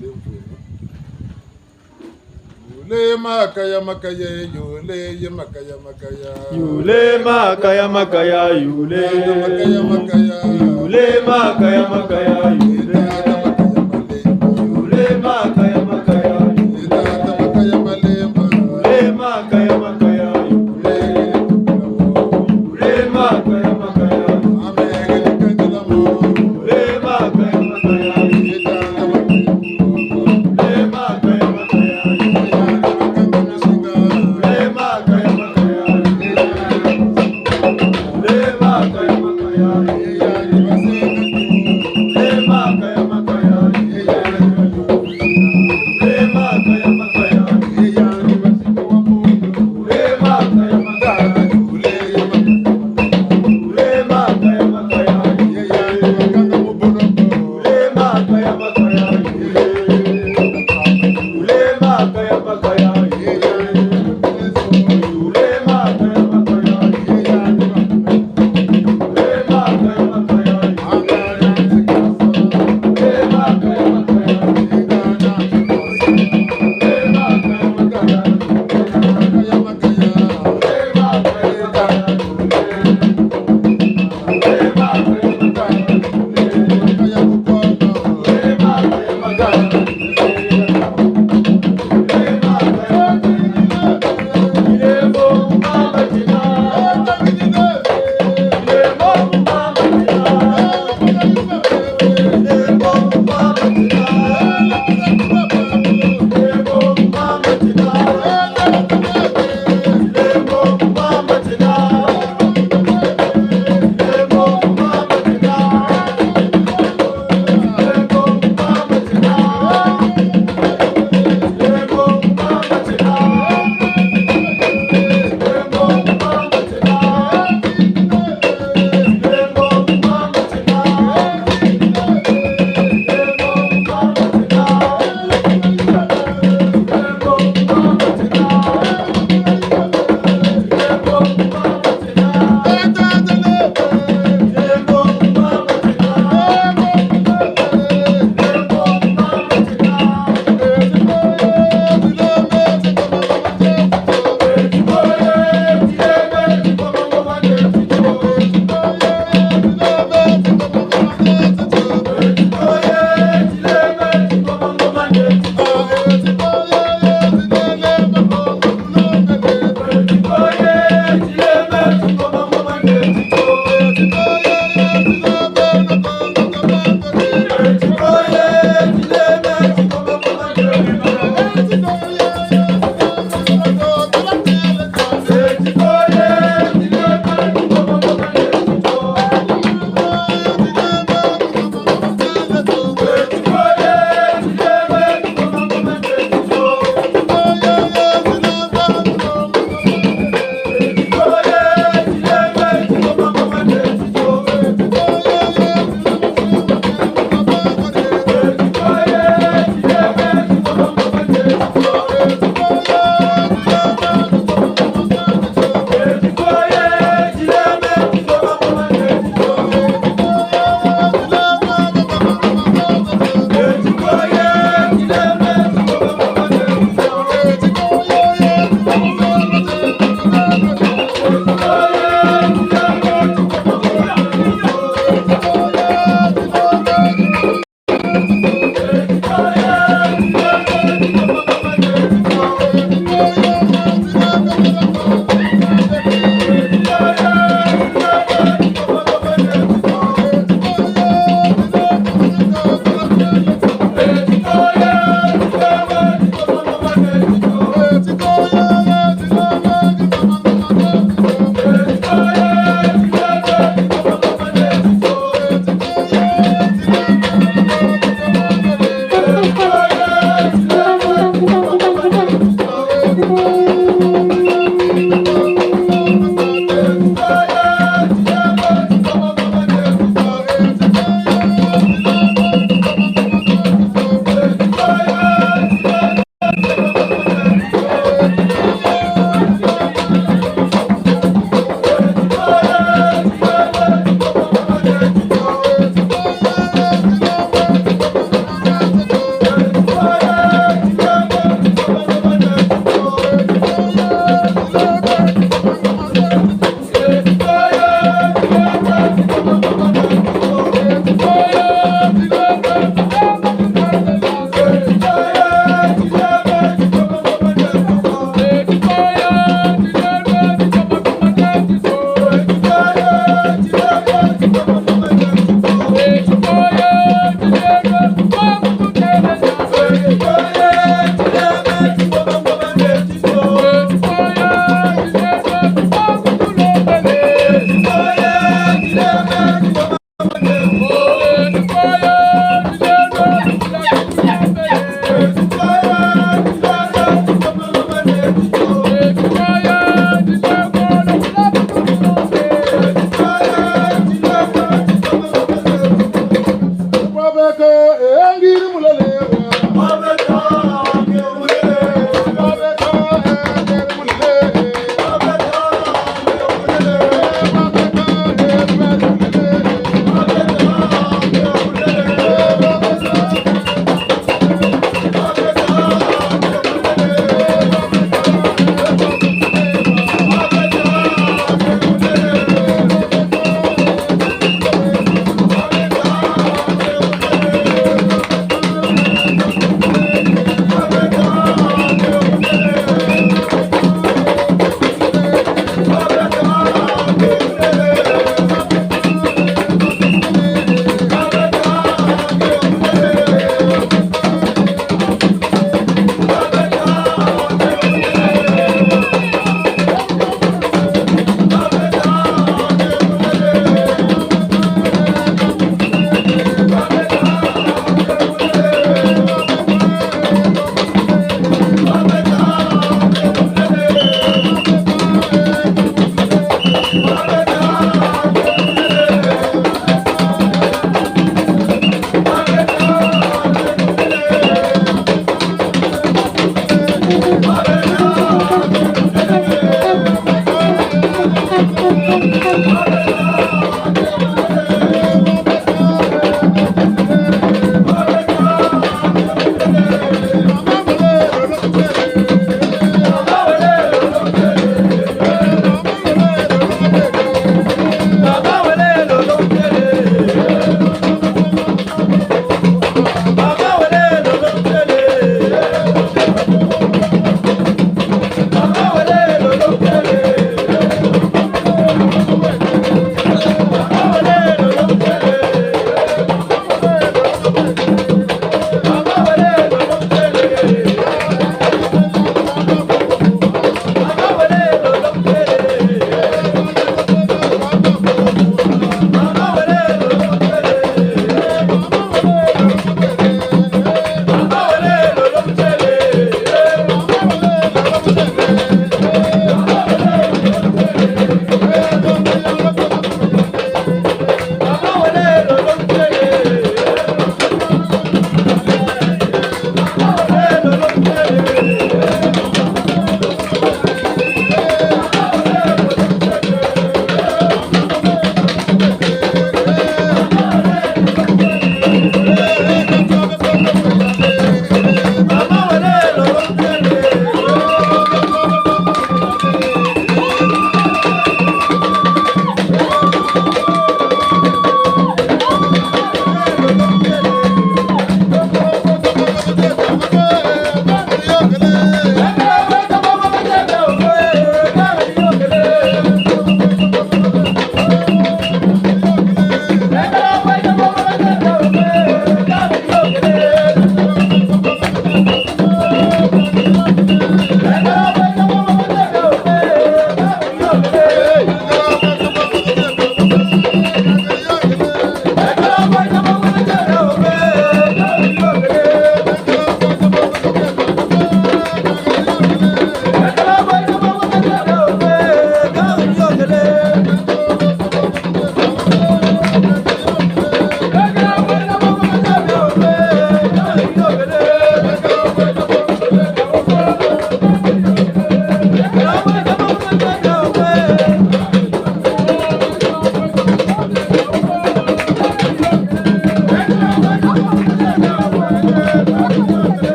lemvweni yule makaya yule makaya yule makaya yule yule makaya Makaya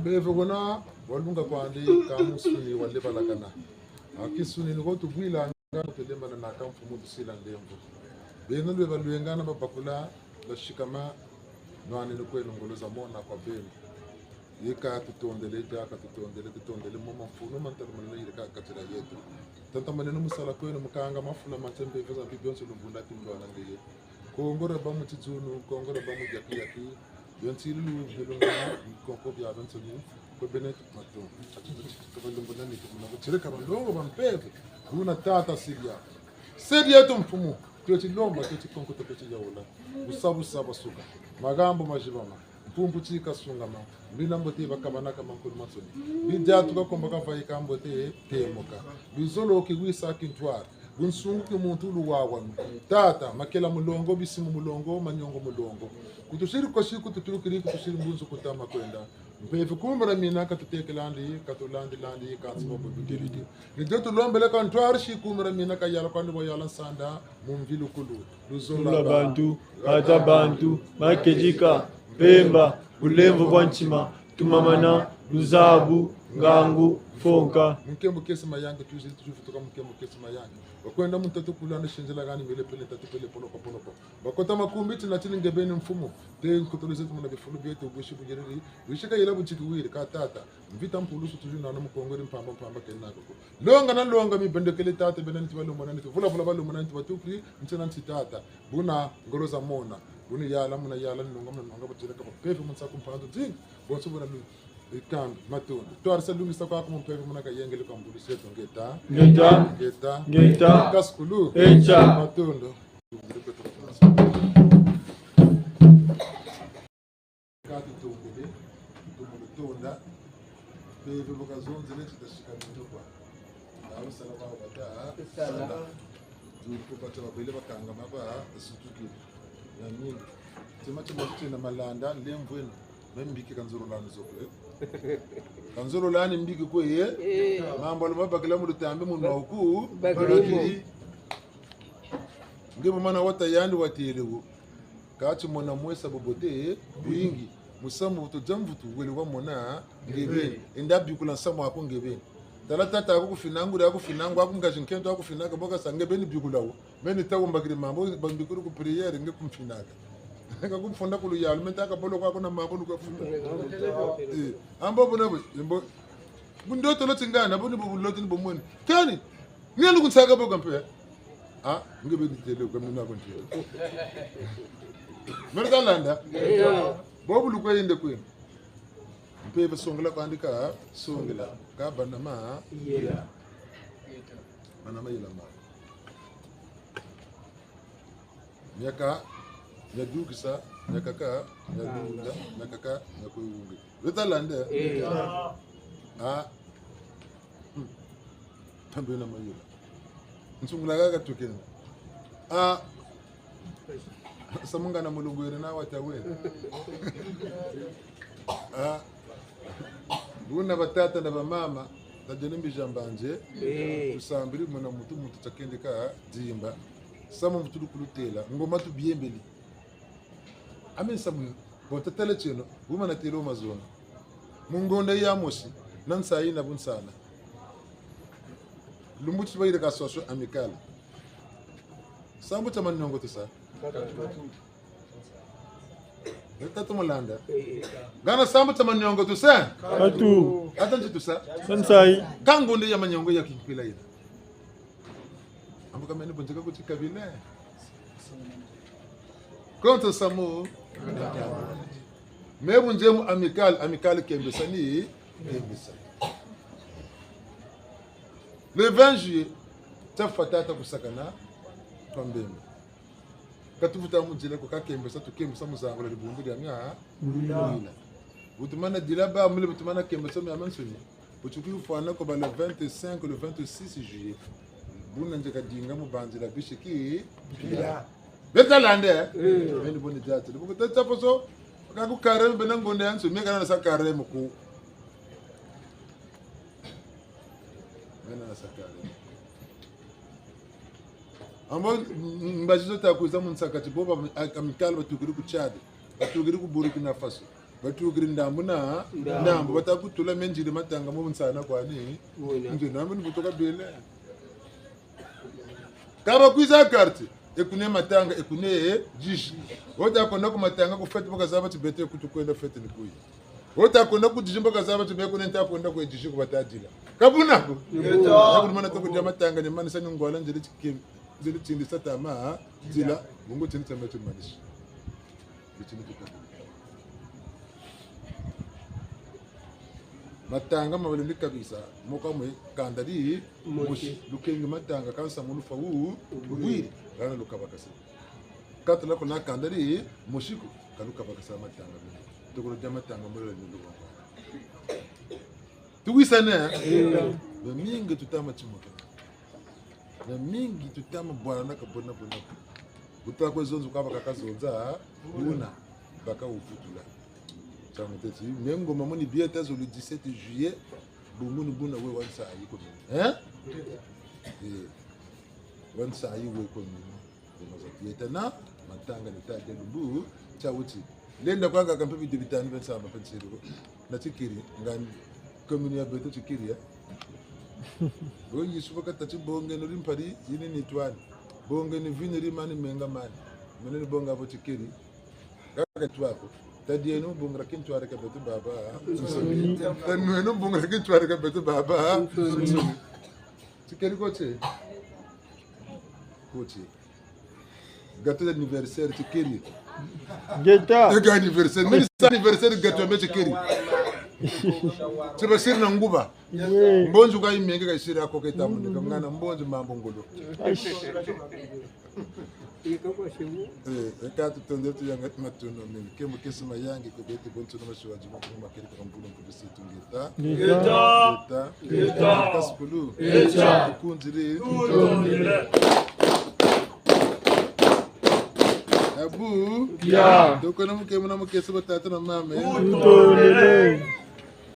Bevogona walunga kwandi kamusuni wale balakana akisuni ngo tubwila ngano telema na kamfumu dusila ndembo beno lwe balwengana babakula bashikama nwane no kwelo ngoloza mona kwa beno yeka tutondele tutondele mama mfuno mantalo manene yeka katira yetu tanta manene musala kwelo mukanga mafuna matembe feza bibionso lumbunda timbo anangeye kongora bamu tizunu kongora bamu yakiyaki Yantili belongana konko bya bantoni ko benet mato. Ko belongana ni ko tireka balongo bampeve. Kuna tata sidia. Sidia tumfumu. Toti lomba toti konko toti yaula. Usabu suka. Magambo majibama. Mpumbu chika sungama. Binambo te bakabana kama nkulu matsoni. Bidja tukakomba kavayi kambo te temoka. Bizolo kiwisa kintwara. Bunsungu ke muntu luwawa. Tata makela mulongo bisimu mulongo manyongo mulongo. Kutushiri koshi kututurukiri kutushiri mbunzu kutama kwenda. Mpefu kumbra mina katutekelandi katulandi katsimo bubiteliti. Nidoto lombele kantwara shi kumbra mina kayala kwandi boyala sanda mumvilu kulu. Lula bantu, ata bantu, makejika, pemba, ulemvu bwanchima, tumamana, luzabu, ngangu, fonka. Mkembo kesi mayanga tuzili tujufutuka mkembo kesi mayanga. Wakwenda mutatu kulana shenjela gani mele pele tatu pele poloko. Bakota makumbiti na chini ngebeni mfumo. Te kutoleze tumuna bifulu byetu bwishi bugiriri. Wishika yela buchiki wiri ka tata. Mvita mpulusu tuju na mukongori mpamba kenako. Longa mi bendekele tata benani tibalo monani tu. Vula balo monani tubatukri mtena ntitata. Buna ngoroza mona. Buni yala muna yala nonga butira ka pepe mutsa kumpando ting. Bonso buna ikan matun tuar salumi sako ko mon pepe monaka yengele ko mbuli seto ngeta kaskulu echa matundo kati tumbele tumulutunda pepe bokazonze leti tashika ndo kwa awu sala ba bata sala tuko bata babele bakanga maba situki ya nyingi timacho na malanda lemvwenu mbiki kanzuru lani zokwe kanzuru lani mbiki ko ye mambo lo mabakala mu lutambe mu nauku bakiri ngebo mana wata yandi watelewo kachi mona mwesa bobote buingi musamu to jamvutu wele wa mona ngebe ndabi kula samu ako ngebe talata ta ko finangu ako ngajinkento ako finaga boka sangebe ni bikulawo meni tawo mbakiri mambo bambikuru ku priere nge kumfinaga ngakufunda kulu yalo mentaka bolo kwako na mabolo kwafunda ambo bona bo bundoto lotingana boni bubuloti bomoni kani ngiyani kutsaka boka mpe ngebe ditele kwa mina konti mergalanda bobulu ko yinde kwini mpe besongela kwandika songela ka banama yela banama yela ma nyaka nyadukisa nyakaka nyadunda nyakaka nyakoyunge betalande tambe na mayula nsungula gaga tukena samunga na mulungu yena na watawe buna batata na bamama tajenimbi jambanje usambiri mwana mutu takendeka dimba samu mtu kulutela ngoma tu biembeli amen samu botatele cheno buma na telo mazona mungonda ya moshi nan sai na bunsana lumbuti bayira ka soso amical sambu taman nyongo tisa Tatu mulanda. Gana sambu taman nyongo tisa katu atanji tisa sansai kangonde ya manyongo ya kimpila ina ambuka meni bunjika kuchika vile konto samu mebu njemu amical kembesani kembesa le 20 juillet tafatata kusakana pambembe katuvuta mujile ko kakembesa tukembesa muzango le bundu ya nga ndila utumana dilaba mule utumana kembesa ya mansuni uchuki ufana ko ba le 25 le 26 juillet buna njeka dinga mu banzila bishiki bila betalande meni boni jatu buko tata poso kaku karem benangonde yansu meka na sakarem ku mena na sakarem ambo mbajizo ta kuza munsakati boba amikal batugiri ku Chad batugiri ku Burkina Faso batugiri ndambuna ndambo batakutula menjiri matanga mu nsana kwani nje namuni butoka bele kaba kuiza carte ekune matanga ekune jishi wota kona ku matanga ku fete bakazaba tibete kutukwenda fete nikuyi wota kona ku dijimba kazaba tibeko nenta kwenda ku jishi ku batadila kabuna ko yakuni mana to kujama matanga ni manisa ngwala njeli chikim njeli chindi satama zila mungu chindi tametu manishi bichini tukana matanga mabele kabisa moka mwe kandari moshi lukengi matanga kansa mulufa wu bwiri rana lukabakasa katla kona kandari moshiko kalukabakasa matanga tokolo jamatanga mbele ni luwa tuwisana be mingi tutama chimoka be mingi tutama bwana kabona bona butakwe zonzo kabaka kazonza una baka ufutula tsamoteti mengo mamoni bieta zo le 17 juillet bomunu buna we wansa ayi ko hein wansa ayi we ko ni bieta na matanga ni tade lumbu chawuti lenda kwanga kampebi debitani bensa mapensero na tikiri ngani commune ya beto tikiri ya bongi suka tati bonge no limpari yini ni twani bonge ni viniri mani menga mani meneni bonga vo tikiri kaka twako tadi no bonga kintu areka beto baba tanu no bonga kintu areka beto baba tikiri koche gâteau d'anniversaire tikiri Geta. gâteau anniversaire mais anniversaire gâteau mais tikiri Sebasiri na nguba. Mbonzo ka imenge ka isiri ako keta mu ngana mbonzo mambo ngolo. Ekatu tonde tu yanga matuno mimi. Kemo kesima yangi ko beti bonzo no masho wajuma ko makeri ko mpulo ko bisi tungeta. Geta. Kaskulu. Geta. Kunziri. Abu. Ya. Doko na mukemo na mukesa batata na mame.